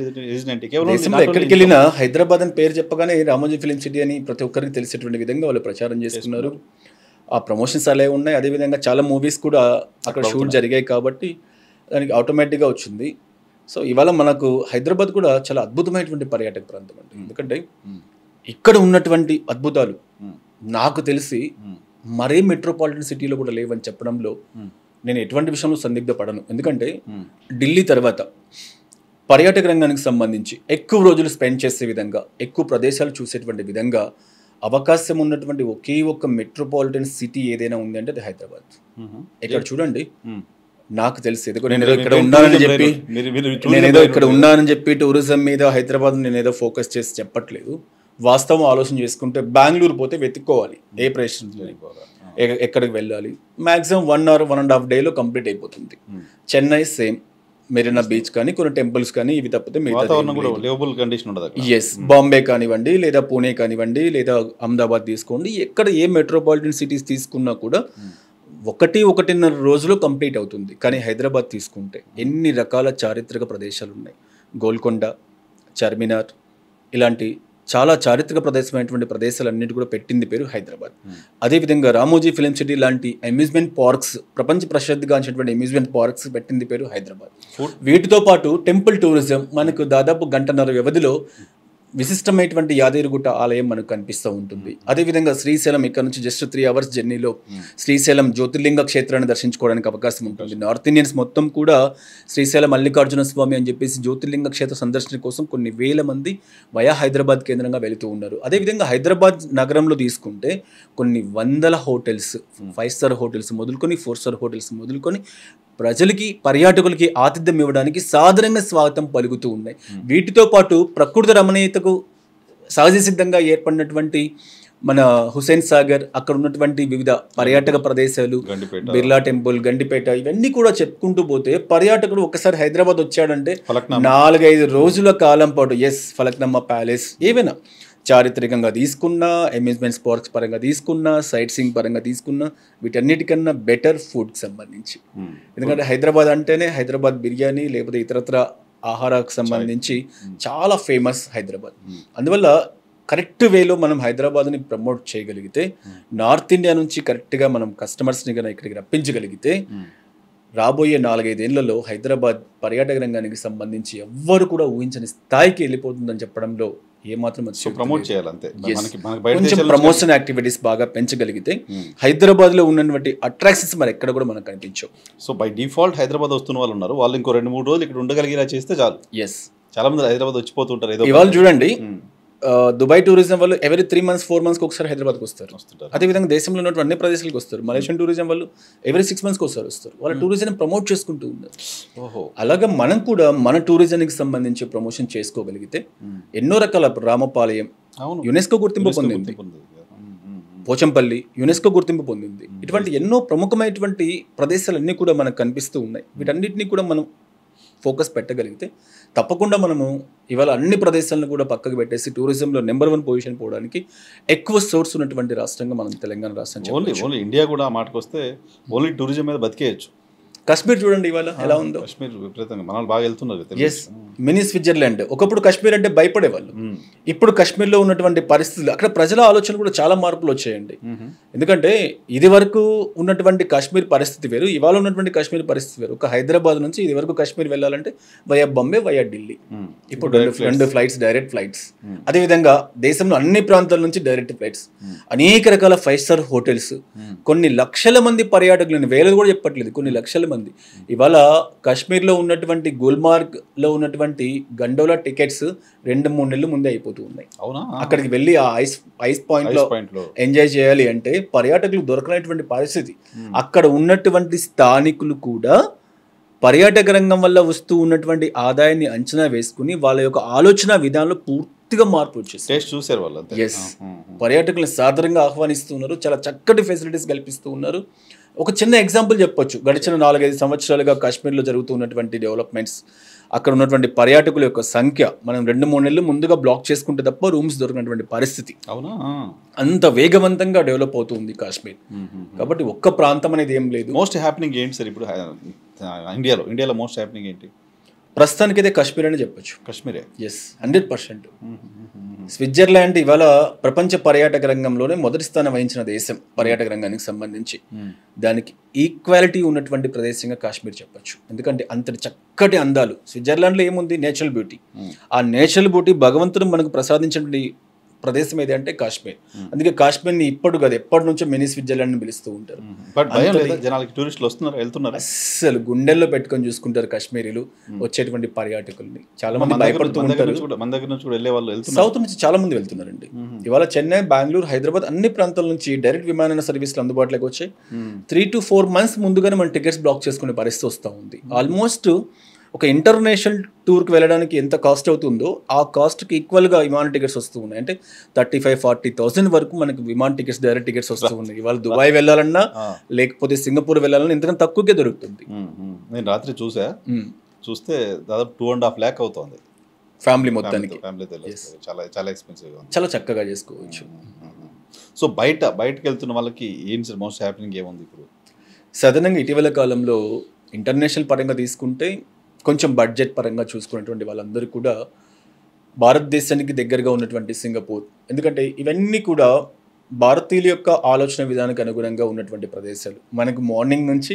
ఎక్కడికి వెళ్ళినా హైదరాబాద్ అని పేరు చెప్పగానే రామోజీ ఫిల్మ్ సిటీ అని ప్రతి ఒక్కరికి తెలిసేటువంటి విధంగా వాళ్ళు ప్రచారం చేస్తున్నారు. ఆ ప్రమోషన్స్ అలాగే ఉన్నాయి. అదేవిధంగా చాలా మూవీస్ కూడా అక్కడ షూట్ జరిగాయి కాబట్టి దానికి ఆటోమేటిక్గా వచ్చింది. సో ఇవాళ మనకు హైదరాబాద్ కూడా చాలా అద్భుతమైనటువంటి పర్యాటక ప్రాంతం అండి. ఎందుకంటే ఇక్కడ ఉన్నటువంటి అద్భుతాలు నాకు తెలిసి మరే మెట్రోపాలిటన్ సిటీలో కూడా లేవని చెప్పడంలో నేను ఎటువంటి విషయంలో సందిగ్ధ పడను. ఎందుకంటే ఢిల్లీ తర్వాత పర్యాటక రంగానికి సంబంధించి ఎక్కువ రోజులు స్పెండ్ చేసే విధంగా, ఎక్కువ ప్రదేశాలు చూసేటువంటి విధంగా అవకాశం ఉన్నటువంటి ఒకే ఒక్క మెట్రోపాలిటన్ సిటీ ఏదైనా ఉంది అంటే అది హైదరాబాద్. ఇక్కడ చూడండి, నాకు తెలిసి నేనేదో ఇక్కడ ఉన్నానని చెప్పి టూరిజం మీద హైదరాబాద్ నేనేదో ఫోకస్ చేసి చెప్పట్లేదు. వాస్తవం ఆలోచన చేసుకుంటే బెంగళూరు పోతే వెతుక్కోవాలి ఏ ప్రదేశంలో ఎక్కడికి వెళ్ళాలి. మ్యాక్సిమం 1 or 1.5 డేలో కంప్లీట్ అయిపోతుంది. చెన్నై సేమ్, మెరీనా బీచ్ కానీ కొన్ని టెంపుల్స్ కానీ ఇవి తప్పితే ఎస్ బాంబే కానివ్వండి, లేదా పూణే కానివ్వండి, లేదా అహ్మదాబాద్ తీసుకోండి, ఎక్కడ ఏ మెట్రోపాలిటన్ సిటీస్ తీసుకున్నా కూడా 1-1.5 రోజులు కంప్లీట్ అవుతుంది. కానీ హైదరాబాద్ తీసుకుంటే ఎన్ని రకాల చారిత్రక ప్రదేశాలు ఉన్నాయి. గోల్కొండ, చార్మినార్ ఇలాంటి చాలా చారిత్రక ప్రదేశమైనటువంటి ప్రదేశాలన్నిటి కూడా పెట్టింది పేరు హైదరాబాద్. అదేవిధంగా రామోజీ ఫిల్మ్ సిటీ లాంటి అమ్యూజ్మెంట్ పార్క్స్, ప్రపంచ ప్రసిద్ధిగాంచినటువంటి అమ్యూజ్మెంట్ పార్క్స్ పెట్టింది పేరు హైదరాబాద్. వీటితో పాటు టెంపుల్ టూరిజం మనకు దాదాపు 1.5 వ్యవధిలో విశిష్టమైనటువంటి యాదగిరిగుట్ట ఆలయం మనకు కనిపిస్తూ ఉంటుంది. అదేవిధంగా శ్రీశైలం ఇక్కడ నుంచి జస్ట్ 3 hours జర్నీలో శ్రీశైలం జ్యోతిర్లింగ క్షేత్రాన్ని దర్శించుకోవడానికి అవకాశం ఉంటుంది. నార్త్ ఇండియన్స్ మొత్తం కూడా శ్రీశైలం మల్లికార్జున స్వామి అని చెప్పేసి జ్యోతిర్లింగ క్షేత్ర సందర్శన కోసం కొన్ని వేల మంది వయా హైదరాబాద్ కేంద్రంగా వెళుతూ ఉన్నారు. అదేవిధంగా హైదరాబాద్ నగరంలో తీసుకుంటే కొన్ని వందల హోటల్స్, 5 star హోటల్స్ మొదలుకొని 4 star హోటల్స్ మొదలుకొని ప్రజలకి, పర్యాటకులకి ఆతిథ్యం ఇవ్వడానికి సాధారణంగా స్వాగతం పలుకుతూ ఉన్నాయి. వీటితో పాటు ప్రకృతి రమణీయతకు సహజ సిద్ధంగా ఏర్పడినటువంటి మన హుసేన్ సాగర్, అక్కడ ఉన్నటువంటి వివిధ పర్యాటక ప్రదేశాలు, బిర్లా టెంపుల్, గండిపేట, ఇవన్నీ కూడా చెప్పుకుంటూ పోతే పర్యాటకుడు ఒకసారి హైదరాబాద్ వచ్చాడంటే 4-5 రోజుల కాలం పాటు ఫలక్నమ్మ ప్యాలెస్, ఏవైనా చారిత్రకంగా తీసుకున్నా, అమ్యూజ్మెంట్స్ పార్క్స్ పరంగా తీసుకున్నా, సైట్ సీయింగ్ పరంగా తీసుకున్నా, వీటన్నిటికన్నా బెటర్ ఫుడ్కి సంబంధించి. ఎందుకంటే హైదరాబాద్ అంటేనే హైదరాబాద్ బిర్యానీ, లేకపోతే ఇతరత్ర ఆహారానికి సంబంధించి చాలా ఫేమస్ హైదరాబాద్. అందువల్ల కరెక్ట్ వేలో మనం హైదరాబాద్ని ప్రమోట్ చేయగలిగితే, నార్త్ ఇండియా నుంచి కరెక్ట్గా మనం కస్టమర్స్ని కనుక ఇక్కడికి రప్పించగలిగితే రాబోయే 4-5 ఏళ్లలో హైదరాబాద్ పర్యాటక రంగానికి సంబంధించి ఎవ్వరు కూడా ఊహించని స్థాయికి వెళ్ళిపోతుందని చెప్పడంలో ఏమాత్రం ప్రమోట్ చేయాలి అంతే. కొంచెం ప్రమోషన్ యాక్టివిటీస్ బాగా పెంచగలిగితే హైదరాబాద్ లో ఉన్నటువంటి అట్రాక్షన్స్ మరి ఎక్కడ కూడా మనకు కనిపించవు. సో బై డిఫాల్ట్ హైదరాబాద్ వస్తున్న వాళ్ళు ఉన్నారు, వాళ్ళు ఇంకో 2-3 రోజులు ఇక్కడ ఉండగలిగేలా చేస్తే చాలు. చాలా మంది హైదరాబాద్ వచ్చిపోతుంటారు. ఏదో ఇవాళ చూడండి, దుబాయ్ టూరిజం వాళ్ళు ఎవరీ 3 months 4 months ఒకసారి హైదరాబాద్కి వస్తారు. అదేవిధంగా దేశంలో ఉన్నటువంటి అన్ని ప్రదేశాలకు వస్తారు. మలేషియన్ టూరిజం వాళ్ళు ఎవరీ 6 months ఒకసారి వస్తారు. వాళ్ళ టూరిజం ప్రమోట్ చేసుకుంటూ ఉన్నారు. అలాగా మనం కూడా మన టూరిజానికి సంబంధించి ప్రమోషన్ చేసుకోగలిగితే ఎన్నో రకాల రామపాలయం యునెస్కో గుర్తింపు పొందింది, పోచంపల్లి యునెస్కో గుర్తింపు పొందింది. ఇటువంటి ఎన్నో ప్రముఖమైనటువంటి ప్రదేశాలన్నీ కూడా మనకు కనిపిస్తూ ఉన్నాయి. వీటన్నిటిని కూడా మనం ఫోకస్ పెట్టగలిగితే తప్పకుండా మనము ఇవాళ అన్ని ప్రదేశాలను కూడా పక్కకు పెట్టేసి టూరిజంలో నెంబర్ 1 పొజిషన్ పోవడానికి ఎక్కువ సోర్స్ ఉన్నటువంటి రాష్ట్రంగా మనం తెలంగాణ రాష్ట్రం. ఓన్లీ ఇండియా కూడా మాటకు వస్తే ఓన్లీ టూరిజం మీద బతికేయచ్చు. కాశ్మీర్ చూడండి ఇవాళ ఎలా ఉందో. కాశ్మీర్ విపరీతంగా మన బాగా వెళ్తున్నారు. Mini Switzerland. ఒకప్పుడు కాశ్మీర్ అంటే భయపడేవాళ్ళు. ఇప్పుడు కాశ్మీర్లో ఉన్నటువంటి పరిస్థితులు, అక్కడ ప్రజల ఆలోచన కూడా చాలా మార్పులు వచ్చాయండి. ఎందుకంటే ఇది వరకు ఉన్నటువంటి కాశ్మీర్ పరిస్థితి వేరు, ఇవాళ ఉన్నటువంటి కాశ్మీర్ పరిస్థితి వేరు. ఒక హైదరాబాద్ నుంచి ఇది వరకు కాశ్మీర్ వెళ్ళాలంటే వయా బాంబే, వయా ఢిల్లీ. ఇప్పుడు 2 ఫ్లైట్స్, డైరెక్ట్ ఫ్లైట్స్. అదేవిధంగా దేశంలో అన్ని ప్రాంతాల నుంచి డైరెక్ట్ ఫ్లైట్స్, అనేక రకాల 5-star హోటల్స్, కొన్ని లక్షల మంది పర్యాటకులను, వేలు కూడా చెప్పట్లేదు, కొన్ని లక్షల మంది. ఇవాళ కాశ్మీర్లో ఉన్నటువంటి గుల్మార్గ్ లో ఉన్నటువంటి గండోలా టికెట్స్ 2-3 నెలల ముందే అయిపోతూ ఉన్నాయి. అక్కడికి వెళ్ళి ఆ ఐస్ పాయింట్ లో ఎంజాయ్ చేయాలి అంటే పర్యాటకులు దొరకనటువంటి పరిస్థితి. అక్కడ ఉన్నటువంటి స్థానికులు కూడా పర్యాటక రంగం వల్ల వస్తూ ఉన్నటువంటి ఆదాయాన్ని అంచనా వేసుకుని వాళ్ళ యొక్క ఆలోచన విధానంలో పూర్తిగా మార్పు వచ్చేసి పర్యాటకులను సాధారణంగా ఆహ్వానిస్తున్నారు. చాలా చక్కటి ఫెసిలిటీస్ కల్పిస్తూ ఉన్నారు. ఒక చిన్న ఎగ్జాంపుల్ చెప్పొచ్చు. గడిచిన 4-5 సంవత్సరాలుగా కాశ్మీర్లో జరుగుతున్నటువంటి డెవలప్మెంట్స్, అక్కడ ఉన్నటువంటి పర్యాటకుల యొక్క సంఖ్య మనం 2-3 నెలలు ముందుగా బ్లాక్ చేసుకుంటే తప్ప రూమ్స్ దొరికినటువంటి పరిస్థితి. అంత వేగవంతంగా డెవలప్ అవుతుంది కాశ్మీర్. కాబట్టి ఒక్క ప్రాంతం అనేది ఏం లేదు. మోస్ట్ హ్యాపెనింగ్ ఏంటి సార్ ఇప్పుడు ఇండియాలో మోస్ట్ హ్యాపెనింగ్ ఏంటి? ప్రస్తుతానికైతే కాశ్మీర్ అని చెప్పొచ్చు. కాశ్మీరే 100%. స్విట్జర్లాండ్ ఇవాళ ప్రపంచ పర్యాటక రంగంలోనే మొదటి స్థానం వహించిన దేశం పర్యాటక రంగానికి సంబంధించి. దానికి ఈక్వాలిటీ ఉన్నటువంటి ప్రదేశంగా కాశ్మీర్ చెప్పొచ్చు. ఎందుకంటే అంతటి చక్కటి అందాలు స్విట్జర్లాండ్లో ఏముంది, నేచురల్ బ్యూటీ. ఆ నేచురల్ బ్యూటీ భగవంతుడు మనకు ప్రసాదించినటువంటి ప్రదేశం ఏది అంటే కాశ్మీర్. అందుకే కాశ్మీర్ని ఇప్పుడు కాదు ఎప్పటి నుంచో మినీ స్విట్జర్లాండ్ పిలుస్తూ ఉంటారు. అస్సలు గుండెల్లో పెట్టుకొని చూసుకుంటారు కాశ్మీరీలు వచ్చేటువంటి పర్యాటకుల్ని. చాలా మంది భయపడుతూ ఉంటారు. సౌత్ నుంచి చాలా మంది వెళ్తున్నారండి. ఇవాళ చెన్నై, బెంగళూరు, హైదరాబాద్ అన్ని ప్రాంతాల నుంచి డైరెక్ట్ విమాన సర్వీసులు అందుబాటులోకి వచ్చాయి. 3 to 4 months ముందుగానే మన టికెట్స్ బ్లాక్ చేసుకునే పరిస్థితి వస్తూ ఉంది. ఆల్మోస్ట్ ఒక ఇంటర్నేషనల్ టూర్కి వెళ్ళడానికి ఎంత కాస్ట్ అవుతుందో ఆ కాస్ట్కి ఈక్వల్గా విమాన టికెట్స్ వస్తూ ఉన్నాయి. అంటే 35,000-40,000 వరకు మనకి విమాన టికెట్స్, డైరెక్ట్ టికెట్స్ వస్తూ ఉన్నాయి. ఇవాళ దుబాయ్ వెళ్ళాలన్నా లేకపోతే సింగపూర్ వెళ్ళాలన్నా ఇంతకన్నా తక్కువకే దొరుకుతుంది. నేను రాత్రి చూస్తే దాదాపు 2.5 lakh అవుతుంది ఫ్యామిలీ మొత్తానికి. చాలా ఎక్స్పెన్సివ్, చాలా చక్కగా చేసుకోవచ్చు. సో బయటకు వెళ్తున్న వాళ్ళకి ఏం సార్ మోస్ట్ హ్యాపెనింగ్ ఏముంది ఇప్పుడు? సాధారణంగా ఇటీవల కాలంలో ఇంటర్నేషనల్ పరంగా తీసుకుంటే కొంచెం బడ్జెట్ పరంగా చూసుకున్నటువంటి వాళ్ళందరూ కూడా భారతదేశానికి దగ్గరగా ఉన్నటువంటి సింగపూర్. ఎందుకంటే ఇవన్నీ కూడా భారతీయుల యొక్క ఆలోచన విధానానికి అనుగుణంగా ఉన్నటువంటి ప్రదేశాలు. మనకు మార్నింగ్ నుంచి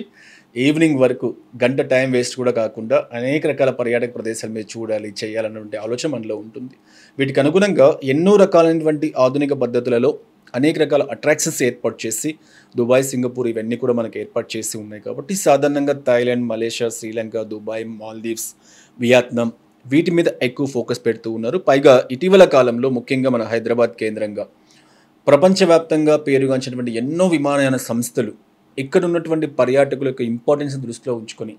ఈవినింగ్ వరకు గంట టైం వేస్ట్ కూడా కాకుండా అనేక రకాల పర్యాటక ప్రదేశాలు మీరు చూడాలి, చేయాలన్నటువంటి ఆలోచన మనలో ఉంటుంది. వీటికి అనుగుణంగా ఎన్నో రకాలైనటువంటి ఆధునిక పద్ధతులలో అనేక రకాల అట్రాక్షన్స్ ఏర్పాటు చేసి దుబాయ్, సింగపూర్ ఇవన్నీ కూడా మనకు ఏర్పాటు చేసి ఉన్నాయి. కాబట్టి సాధారణంగా Thailand, Malaysia, Sri Lanka, Dubai, Maldives, Vietnam వీటి మీద ఎక్కువ ఫోకస్ పెడుతూ ఉన్నారు. పైగా ఇటీవల కాలంలో ముఖ్యంగా మన హైదరాబాద్ కేంద్రంగా ప్రపంచవ్యాప్తంగా పేరుగాంచినటువంటి ఎన్నో విమానయాన సంస్థలు ఇక్కడ ఉన్నటువంటి పర్యాటకుల యొక్క ఇంపార్టెన్స్ దృష్టిలో ఉంచుకొని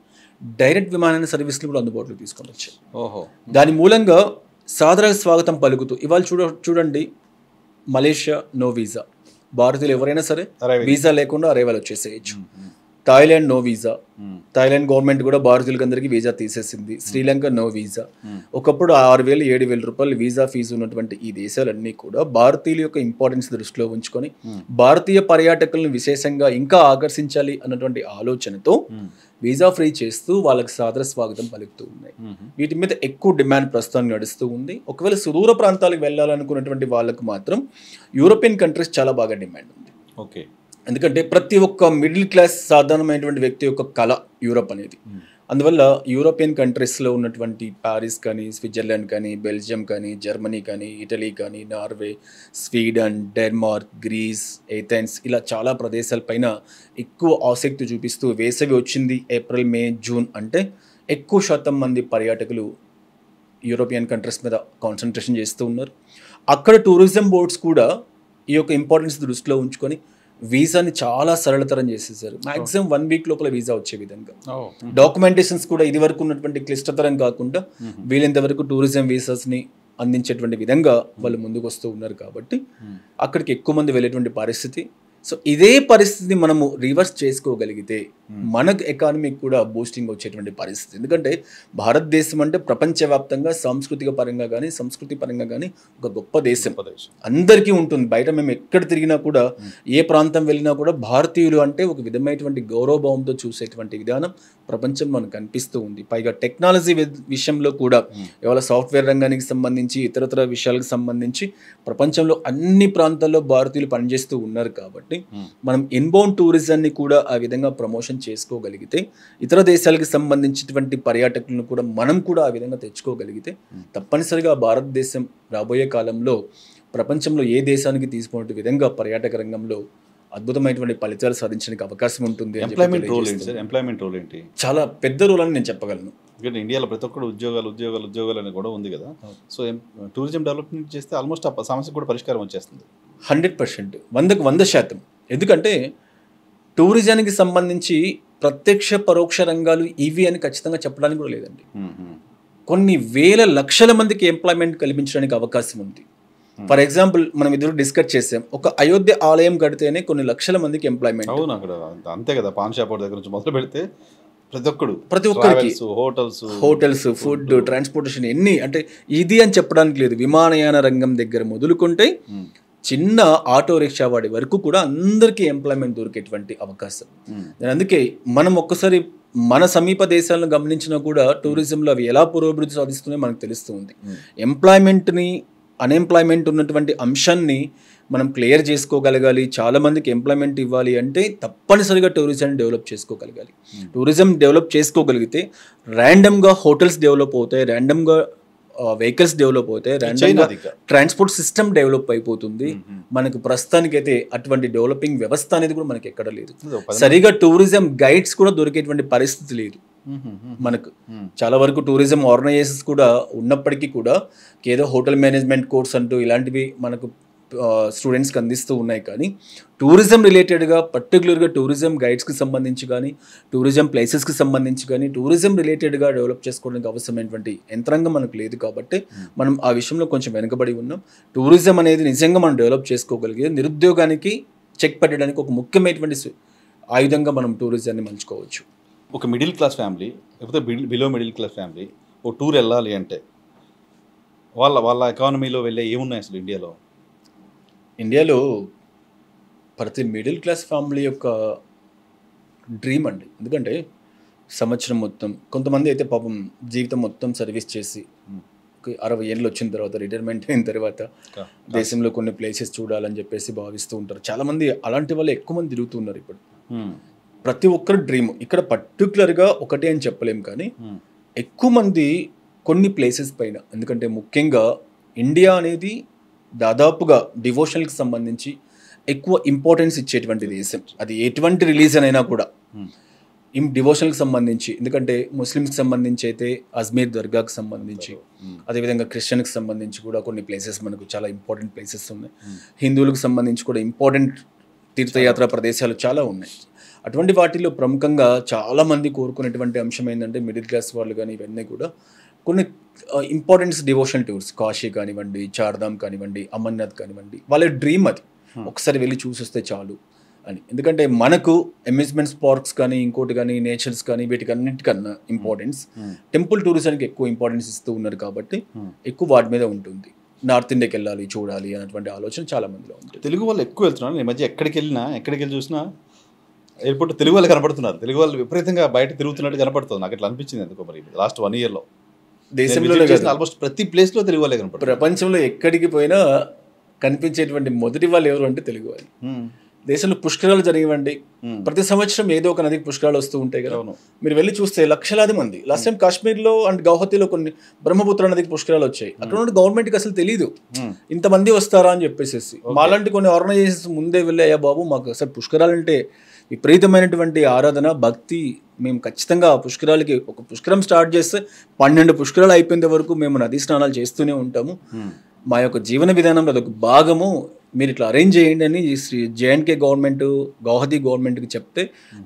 డైరెక్ట్ విమానయాన సర్వీసులు కూడా అందుబాటులో తీసుకొని వచ్చాయి. దాని మూలంగా సాదర స్వాగతం పలుకుతూ ఇవాళ చూడండి మలేషియా నో వీసా, భారతీయులు ఎవరైనా సరే వీసా లేకుండా అరైవల్ వచ్చేసేయచ్చు. Thailand no visa, Thailand government కూడా భారతీయులకి అందరికీ వీసా తీసేసింది. Sri Lanka no visa. ఒకప్పుడు 6,000-7,000 రూపాయలు వీసా ఫీజు ఉన్నటువంటి ఈ దేశాలన్నీ కూడా భారతీయుల యొక్క ఇంపార్టెన్స్ దృష్టిలో ఉంచుకొని భారతీయ పర్యాటకులను విశేషంగా ఇంకా ఆకర్షించాలి అన్నటువంటి ఆలోచనతో వీసా ఫ్రీ చేస్తూ వాళ్ళకి సాదర స్వాగతం పలుకుతూ ఉన్నాయి. వీటి మీద ఎక్కువ డిమాండ్ ప్రస్తుతం నడుస్తూ ఉంది. ఒకవేళ సుదూర ప్రాంతాలకు వెళ్ళాలనుకున్నటువంటి వాళ్ళకు మాత్రం యూరోపియన్ కంట్రీస్ చాలా బాగా డిమాండ్ ఉంది. ఎందుకంటే ప్రతి ఒక్క మిడిల్ క్లాస్ సాధారణమైనటువంటి వ్యక్తి యొక్క కళ యూరప్ అనేది. అందువల్ల యూరోపియన్ కంట్రీస్లో ఉన్నటువంటి ప్యారిస్ కానీ, స్విట్జర్లాండ్ కానీ, బెల్జియం కానీ, జర్మనీ కానీ, ఇటలీ కానీ, Norway, Sweden, Denmark, Greece, Athens ఇలా చాలా ప్రదేశాలపైన ఎక్కువ ఆసక్తి చూపిస్తూ వేసవి వచ్చింది ఏప్రిల్, మే, జూన్ అంటే ఎక్కువ శాతం మంది పర్యాటకులు యూరోపియన్ కంట్రీస్ మీద కాన్సన్ట్రేషన్ చేస్తూ ఉన్నారు. అక్కడ టూరిజం బోర్డ్స్ కూడా ఈ యొక్క ఇంపార్టెన్స్ దృష్టిలో ఉంచుకొని వీసాని చాలా సరళతరం చేసేసారు. మ్యాక్సిమం 1 వీక్ లోపల వీసా వచ్చే విధంగా డాక్యుమెంటేషన్స్ కూడా ఇది వరకు ఉన్నటువంటి క్లిష్టతరం కాకుండా వీలైనంత వరకు టూరిజం వీసాస్ని అందించేటువంటి విధంగా వాళ్ళు ముందుకు వస్తూ ఉన్నారు. కాబట్టి అక్కడికి ఎక్కువ మంది వెళ్ళేటువంటి పరిస్థితి. సో ఇదే పరిస్థితిని మనము రివర్స్ చేసుకోగలిగితే మనకు ఎకానమీకి కూడా బూస్టింగ్ వచ్చేటువంటి పరిస్థితి. ఎందుకంటే భారతదేశం అంటే ప్రపంచవ్యాప్తంగా సాంస్కృతిక పరంగా కానీ, సంస్కృతి పరంగా కానీ ఒక గొప్ప దేశం అందరికీ ఉంటుంది. బయట మేము ఎక్కడ తిరిగినా కూడా, ఏ ప్రాంతం వెళ్ళినా కూడా భారతీయులు అంటే ఒక విధమైనటువంటి గౌరవభావంతో చూసేటువంటి విధానం ప్రపంచంలో మనకు కనిపిస్తూ ఉంది. పైగా టెక్నాలజీ విషయంలో కూడా ఇవాళ సాఫ్ట్వేర్ రంగానికి సంబంధించి, ఇతరతర విషయాలకు సంబంధించి ప్రపంచంలో అన్ని ప్రాంతాల్లో భారతీయులు పనిచేస్తూ ఉన్నారు. కాబట్టి మనం ఇన్బౌండ్ టూరిజాన్ని కూడా ఆ విధంగా ప్రమోషన్ చేసుకోగలిగితే, ఇతర దేశాలకు సంబంధించినటువంటి పర్యాటకులను కూడా మనం కూడా ఆ విధంగా తెచ్చుకోగలిగితే తప్పనిసరిగా భారతదేశం రాబోయే కాలంలో ప్రపంచంలో ఏ దేశానికి తీసుకునే విధంగా పర్యాటక రంగంలో అద్భుతమైనటువంటి ఫలితాలు సాధించడానికి అవకాశం ఉంటుంది. ఎంప్లాయ్మెంట్ రోల్ ఏంటి? చాలా పెద్ద రోల్ అని నేను చెప్పగలను. ఎందుకంటే ఇండియాలో ప్రతి ఒక్కరు ఉద్యోగాలు అని కూడా ఉంది కదా. సో టూరిజం డెవలప్మెంట్ చేస్తే ఆల్మోస్ట్ ఆ సమస్య కూడా పరిష్కారం వచ్చేస్తుంది. 100%, 100%. ఎందుకంటే టూరిజానికి సంబంధించి ప్రత్యక్ష పరోక్ష రంగాలు ఇవి అని ఖచ్చితంగా చెప్పడానికి కూడా లేదండి. కొన్ని వేల లక్షల మందికి ఎంప్లాయ్మెంట్ కల్పించడానికి అవకాశం ఉంది. ఫర్ ఎగ్జాంపుల్ మనం ఇద్దరు డిస్కస్ చేసాం, ఒక అయోధ్య ఆలయం కడితేనే కొన్ని లక్షల మందికి ఎంప్లాయ్మెంట్. అవును, అక్కడ అంతే కదా. పాన్ షాప్ దగ్గర నుంచి మొదలు పెడితే ప్రతి ఒక్కరికి హోటల్స్, ఫుడ్, ట్రాన్స్పోర్టేషన్ ఎన్ని అంటే ఇది అని చెప్పడానికి లేదు. విమానయాన రంగం దగ్గర మొదలుకుంటే చిన్న ఆటో రిక్షా వాడి వరకు కూడా అందరికీ ఎంప్లాయ్మెంట్ దొరికేటువంటి అవకాశం. అందుకే మనం ఒక్కసారి మన సమీప దేశాలను గమనించినా కూడా టూరిజంలో అవి ఎలా పురోభివృద్ధి సాధిస్తున్నాయో మనకు తెలుస్తూ ఉంది. ఎంప్లాయ్మెంట్ని, అన్ఎంప్లాయ్మెంట్ ఉన్నటువంటి అంశాన్ని మనం క్లియర్ చేసుకోగలగాలి. చాలామందికి ఎంప్లాయ్మెంట్ ఇవ్వాలి అంటే తప్పనిసరిగా టూరిజం డెవలప్ చేసుకోగలగాలి. టూరిజం డెవలప్ చేసుకోగలిగితే ర్యాండమ్గా హోటల్స్ డెవలప్ అవుతాయి, ర్యాండమ్గా వెహికల్స్ డెవలప్ అవుతాయి, ర్యాండమ్గా ట్రాన్స్పోర్ట్ సిస్టమ్ డెవలప్ అయిపోతుంది. మనకు ప్రస్తుతానికైతే అటువంటి డెవలపింగ్ వ్యవస్థ అనేది కూడా మనకి ఎక్కడ లేదు. సరిగా టూరిజం గైడ్స్ కూడా దొరికేటువంటి పరిస్థితి లేదు మనకు. చాలా వరకు టూరిజం ఆర్గనైజేషన్స్ కూడా ఉన్నప్పటికీ కూడా ఏదో హోటల్ మేనేజ్మెంట్ కోర్స్ అంటూ ఇలాంటివి మనకు స్టూడెంట్స్కి అందిస్తూ ఉన్నాయి. కానీ టూరిజం రిలేటెడ్గా పర్టికులర్గా టూరిజం గైడ్స్కి సంబంధించి కానీ, టూరిజం ప్లేసెస్కి సంబంధించి కానీ, టూరిజం రిలేటెడ్గా డెవలప్ చేసుకోవడానికి అవసరమైనటువంటి యంత్రాంగం మనకు లేదు. కాబట్టి మనం ఆ విషయంలో కొంచెం వెనుకబడి ఉన్నాం. టూరిజం అనేది నిజంగా మనం డెవలప్ చేసుకోగలిగే నిరుద్యోగానికి చెక్ పెట్టడానికి ఒక ముఖ్యమైనటువంటి ఆయుధంగా మనం టూరిజాన్ని మలుచుకోవచ్చు. ఒక మిడిల్ క్లాస్ ఫ్యామిలీ లేకపోతే బిలో మిడిల్ క్లాస్ ఫ్యామిలీ ఒక టూర్ వెళ్ళాలి అంటే వాళ్ళ ఎకానమీలో వెళ్ళే ఏమున్నాయి అసలు ఇండియాలో ప్రతి మిడిల్ క్లాస్ ఫ్యామిలీ యొక్క డ్రీమ్ అండి. ఎందుకంటే సంవత్సరం మొత్తం, కొంతమంది అయితే పాపం జీవితం మొత్తం సర్వీస్ చేసి 60 ఏళ్ళు వచ్చిన తర్వాత, రిటైర్మెంట్ అయిన తర్వాత దేశంలో కొన్ని ప్లేసెస్ చూడాలని చెప్పేసి భావిస్తూ ఉంటారు. చాలామంది అలాంటి వాళ్ళు ఎక్కువ మంది తిరుగుతున్నారు ఇప్పుడు. ప్రతి ఒక్కరు డ్రీమ్. ఇక్కడ పర్టికులర్గా ఒకటే అని చెప్పలేం, కానీ ఎక్కువ మంది కొన్ని ప్లేసెస్ పైన, ఎందుకంటే ముఖ్యంగా ఇండియా అనేది దాదాపుగా డివోషన్కి సంబంధించి ఎక్కువ ఇంపార్టెన్స్ ఇచ్చేటువంటి దేశం. అది ఎటువంటి రిలీజన్ అయినా కూడా డివోషన్కి సంబంధించి, ఎందుకంటే ముస్లిమ్స్కి సంబంధించి అయితే అజ్మీర్ దర్గాకి సంబంధించి, అదేవిధంగా క్రిస్టియన్కి సంబంధించి కూడా కొన్ని ప్లేసెస్ మనకు చాలా ఇంపార్టెంట్ ప్లేసెస్ ఉన్నాయి. హిందువులకు సంబంధించి కూడా ఇంపార్టెంట్ తీర్థయాత్రా ప్రదేశాలు చాలా ఉన్నాయి. అటువంటి వాటిలో ప్రముఖంగా చాలామంది కోరుకునేటువంటి అంశం ఏంటంటే మిడిల్ క్లాస్ వాళ్ళు కానీ ఇవన్నీ కూడా కొన్ని ఇంపార్టెంట్ డివోషనల్ టూర్స్, కాశీ కానివ్వండి, చార్ధామ్ కానివ్వండి, అమర్నాథ్ కానివ్వండి, వాళ్ళ డ్రీమ్ అది ఒకసారి వెళ్ళి చూసొస్తే చాలు అని. ఎందుకంటే మనకు అమ్యూజ్మెంట్స్ పార్క్స్ కానీ, ఇంకోటి కానీ, నేచర్స్ కానీ, వీటికి అన్నిటికన్నా ఇంపార్టెన్స్ టెంపుల్ టూరిజంకి ఎక్కువ ఇంపార్టెన్స్ ఇస్తూ ఉన్నారు. కాబట్టి ఎక్కువ వాటి మీద ఉంటుంది. నార్త్ ఇండియాకి వెళ్ళాలి, చూడాలి అనేటువంటి ఆలోచన చాలా మందిలో ఉంటుంది. తెలుగు వాళ్ళు ఎక్కువ వెళ్తున్నారు. ఈ మధ్య ఎక్కడికి వెళ్ళి చూసినా ఎయిర్పోర్ట్ తెలుగు వాళ్ళు కనపడుతున్నారు. తెలుగు వాళ్ళు విపరీతంగా బయట తిరుగుతున్నట్టు కనపడుతుంది. నాకు ఇట్లా అనిపించింది ఎందుకో మరి లాస్ట్ 1 yearలో. దేశంలో ఆల్మోస్ట్ ప్రతి ప్లేస్లో తెలుగు వాళ్ళే కనపడుతుంది. ప్రపంచంలో ఎక్కడికి పోయినా కనిపించేటువంటి మొదటి వాళ్ళు ఎవరు అంటే తెలుగు వాళ్ళు. దేశంలో పుష్కరాలు జరిగివ్వండి, ప్రతి సంవత్సరం ఏదో ఒక నదికి పుష్కరాలు వస్తూ ఉంటాయి కదా. మీరు వెళ్ళి చూస్తే లక్షలాది మంది. లాస్ట్ టైం కాశ్మీర్లో అండ్ గౌహతిలో కొన్ని బ్రహ్మపుత్ర నదికి పుష్కరాలు వచ్చాయి. అక్కడ ఉన్న గవర్నమెంట్కి అసలు తెలియదు ఇంతమంది వస్తారా అని చెప్పేసి. మాలాంటి కొన్ని ఆర్గనైజేషన్స్ ముందే వెళ్ళి అయ్యా బాబు మాకు అసలు పుష్కరాలంటే విపరీతమైనటువంటి ఆరాధన, భక్తి, మేము ఖచ్చితంగా ఆ పుష్కరాలకి ఒక పుష్కరం స్టార్ట్ చేస్తే 12 పుష్కరాలు అయిపోయేంత వరకు మేము నదీ స్నానాలు చేస్తూనే ఉంటాము, మా యొక్క జీవన విధానంలో అదొక భాగము, మీరు ఇట్లా అరేంజ్ చేయండి అని శ్రీ జేఎండ్కే గవర్నమెంట్, గౌహతి గవర్నమెంట్కి చెప్తే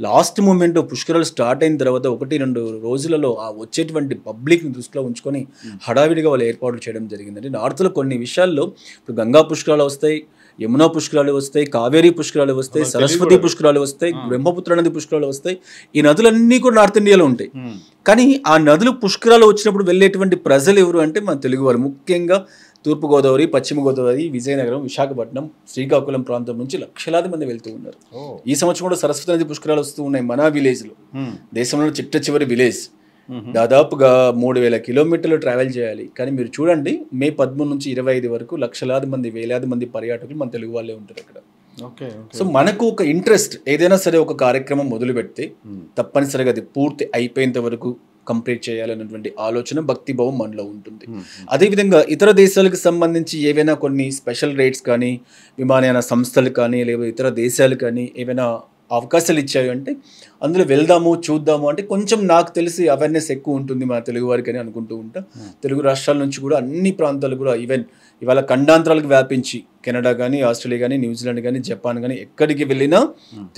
లాస్ట్ మూమెంట్ పుష్కరాలు స్టార్ట్ అయిన తర్వాత 1-2 రోజులలో ఆ వచ్చేటువంటి పబ్లిక్ని దృష్టిలో ఉంచుకొని హడావిడిగా వాళ్ళు ఏర్పాట్లు చేయడం జరిగిందండి. నార్త్లో కొన్ని విషయాల్లో ఇప్పుడు గంగా పుష్కరాలు వస్తాయి, యమునా పుష్కరాలు వస్తాయి, కావేరీ పుష్కరాలు వస్తాయి, సరస్వతి పుష్కరాలు వస్తాయి, బ్రహ్మపుత్ర నది పుష్కరాలు వస్తాయి. ఈ నదులన్నీ కూడా నార్త్ ఇండియాలో ఉంటాయి. కానీ ఆ నదులు పుష్కరాలు వచ్చినప్పుడు వెళ్ళేటువంటి ప్రజలు ఎవరు అంటే మన తెలుగువారు. ముఖ్యంగా తూర్పుగోదావరి, పశ్చిమ గోదావరి, విజయనగరం, విశాఖపట్నం, శ్రీకాకుళం ప్రాంతం నుంచి లక్షలాది మంది వెళ్తూ ఉన్నారు. ఈ సంవత్సరం కూడా సరస్వతి నది పుష్కరాలు వస్తూ ఉన్నాయి మన విలేజ్లో. దేశంలో చిట్ట చివరి విలేజ్, దాదాపుగా 3000 కిలోమీటర్లు ట్రావెల్ చేయాలి. కానీ మీరు చూడండి, మే 13 నుంచి 25 వరకు లక్షలాది మంది, వేలాది మంది పర్యాటకులు మన తెలుగు వాళ్ళే ఉంటారు అక్కడ. సో మనకు ఒక ఇంట్రెస్ట్, ఏదైనా సరే ఒక కార్యక్రమం మొదలు పెడితే తప్పనిసరిగా అది పూర్తి అయిపోయేంత వరకు కంప్లీట్ చేయాలన్నటువంటి ఆలోచన, భక్తిభావం మనలో ఉంటుంది. అదేవిధంగా ఇతర దేశాలకు సంబంధించి ఏవైనా కొన్ని స్పెషల్ రేట్స్ కానీ, విమానయాన సంస్థలు కానీ, లేదా ఇతర దేశాలు కానీ ఏవైనా అవకాశాలు ఇచ్చాయి అంటే అందులో వెళ్దాము, చూద్దాము అంటే కొంచెం నాకు తెలిసి అవేర్నెస్ ఎక్కువ ఉంటుంది మన తెలుగు వారికి అని అనుకుంటూ ఉంటా. తెలుగు రాష్ట్రాల నుంచి కూడా అన్ని ప్రాంతాలు కూడా ఈవెన్ ఇవాళ ఖండాంతరాలకు వ్యాపించి కెనడా కానీ, ఆస్ట్రేలియా కానీ, న్యూజిలాండ్ కానీ, జపాన్ కానీ ఎక్కడికి వెళ్ళినా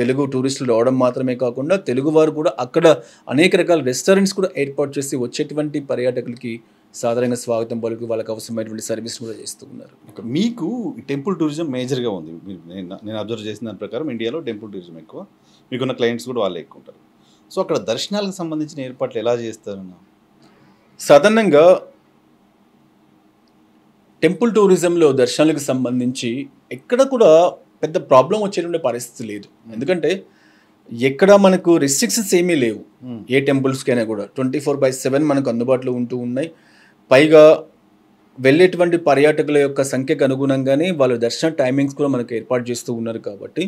తెలుగు టూరిస్టులు రావడం మాత్రమే కాకుండా తెలుగు వారు కూడా అక్కడ అనేక రకాల రెస్టారెంట్స్ కూడా ఏర్పాటు చేసి వచ్చేటువంటి పర్యాటకులకి సాధారణంగా స్వాగతం పలుకు వాళ్ళకి అవసరమైనటువంటి సర్వీస్ కూడా చేస్తూ ఉన్నారు. మీకు టెంపుల్ టూరిజం మేజర్గా ఉంది. నేను అబ్జర్వ్ చేసిన దాని ప్రకారం ఇండియాలో టెంపుల్ టూరిజం ఎక్కువ, మీకున్న క్లయింట్స్ కూడా వాళ్ళే ఎక్కువ ఉంటారు. సో అక్కడ దర్శనాలకు సంబంధించిన ఏర్పాట్లు ఎలా చేస్తారన్న? సాధారణంగా టెంపుల్ టూరిజంలో దర్శనాలకు సంబంధించి ఎక్కడ కూడా పెద్ద ప్రాబ్లం వచ్చేటువంటి పరిస్థితి లేదు. ఎందుకంటే ఎక్కడ మనకు రిస్ట్రిక్షన్స్ ఏమీ లేవు. ఏ టెంపుల్స్కైనా కూడా 24/7 మనకు అందుబాటులో ఉంటూ ఉన్నాయి. పైగా వెళ్ళేటువంటి పర్యాటకుల యొక్క సంఖ్యకు అనుగుణంగానే వాళ్ళ దర్శన టైమింగ్స్ కూడా మనకు ఏర్పాటు చేస్తూ ఉన్నారు. కాబట్టి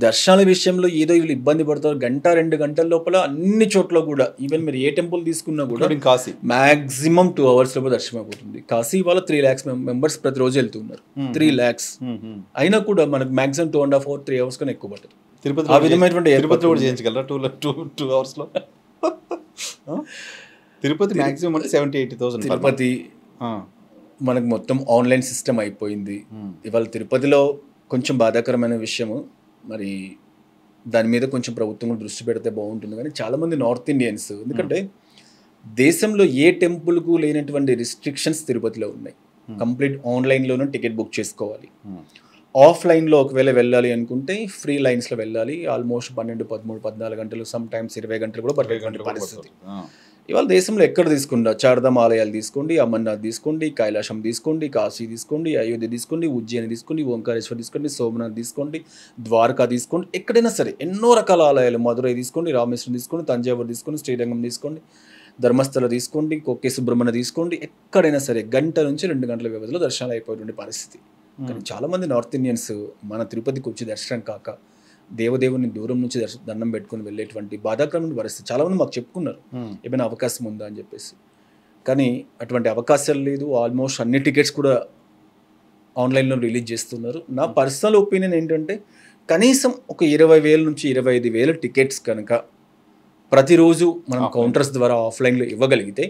దర్శనాల విషయంలో ఏదో వీళ్ళు ఇబ్బంది పడతారు, 1-2 గంటల లోపల అన్ని చోట్ల కూడా ఈవెన్ మీరు ఏ టెంపుల్ తీసుకున్నా కూడా కాశీ మ్యాక్సిమం 2 hours లోపల దర్శనం అయిపోతుంది. కాశీ వాళ్ళ 3 lakhs మెంబర్స్ ప్రతిరోజు వెళ్తున్నారు. 3 lakhs అయినా కూడా మనకు మ్యాక్సిమం 2.5 hours 3 hours కన్నా ఎక్కువ పడుతుంది. తిరుపతి ఆ విధమైనటువంటి తిరుపతి కూడా చేయించగలరా 2 hours? తిరుపతి మ్యాక్సిమం అంటే 70,000-80,000. తిరుపతి మనకు మొత్తం ఆన్లైన్ సిస్టమ్ అయిపోయింది. ఇవాళ తిరుపతిలో కొంచెం బాధాకరమైన విషయము, మరి దాని మీద కొంచెం ప్రభుత్వం దృష్టి పెడితే బాగుంటుంది. కానీ చాలామంది నార్త్ ఇండియన్స్, ఎందుకంటే దేశంలో ఏ టెంపుల్కు లేనటువంటి రిస్ట్రిక్షన్స్ తిరుపతిలో ఉన్నాయి. కంప్లీట్ ఆన్లైన్లోనే టికెట్ బుక్ చేసుకోవాలి. ఆఫ్లైన్లో ఒకవేళ వెళ్ళాలి అనుకుంటే ఫ్రీ లైన్స్లో వెళ్ళాలి. ఆల్మోస్ట్ 12, 13, 14 గంటలు, సమ్ టైమ్స్ 20 గంటలు కూడా పట్టే పరిస్థితి. ఇవాళ దేశంలో ఎక్కడ తీసుకుంటా, చార్ధామ్ ఆలయాలు తీసుకోండి, అమర్నాథ్ తీసుకోండి, కైలాసం తీసుకోండి, కాశీ తీసుకోండి, అయోధ్య తీసుకోండి, ఉజ్జయిని తీసుకోండి, ఓంకారేశ్వర్ తీసుకోండి, సోమనాథ్ తీసుకోండి, ద్వారకా తీసుకోండి, ఎక్కడైనా సరే ఎన్నో రకాల ఆలయాలు, మధురై తీసుకోండి, రామేశ్వరం తీసుకోండి, తంజావూరు తీసుకోండి, శ్రీరంగం తీసుకోండి, ధర్మస్థల తీసుకోండి, కొక్కే సుబ్రహ్మణ్య తీసుకోండి, ఎక్కడైనా సరే 1 నుంచి 2 గంటల వ్యవధిలో దర్శనాలు అయిపోయేటువంటి పరిస్థితి. కానీ చాలామంది నార్త్ ఇండియన్స్ మన తిరుపతికి వచ్చి దర్శనం కాక దేవదేవుని దూరం నుంచి దండం పెట్టుకుని వెళ్ళేటువంటి బాధాకరమైన పరిస్థితి. చాలామంది మాకు చెప్పుకున్నారు ఏమైనా అవకాశం ఉందా అని చెప్పేసి. కానీ అటువంటి అవకాశాలు లేదు. ఆల్మోస్ట్ అన్ని టికెట్స్ కూడా ఆన్లైన్లో రిలీజ్ చేస్తున్నారు. నా పర్సనల్ ఒపీనియన్ ఏంటంటే కనీసం ఒక 20,000 నుంచి 25,000 టికెట్స్ కనుక ప్రతిరోజు మనం కౌంటర్స్ ద్వారా ఆఫ్లైన్లో ఇవ్వగలిగితే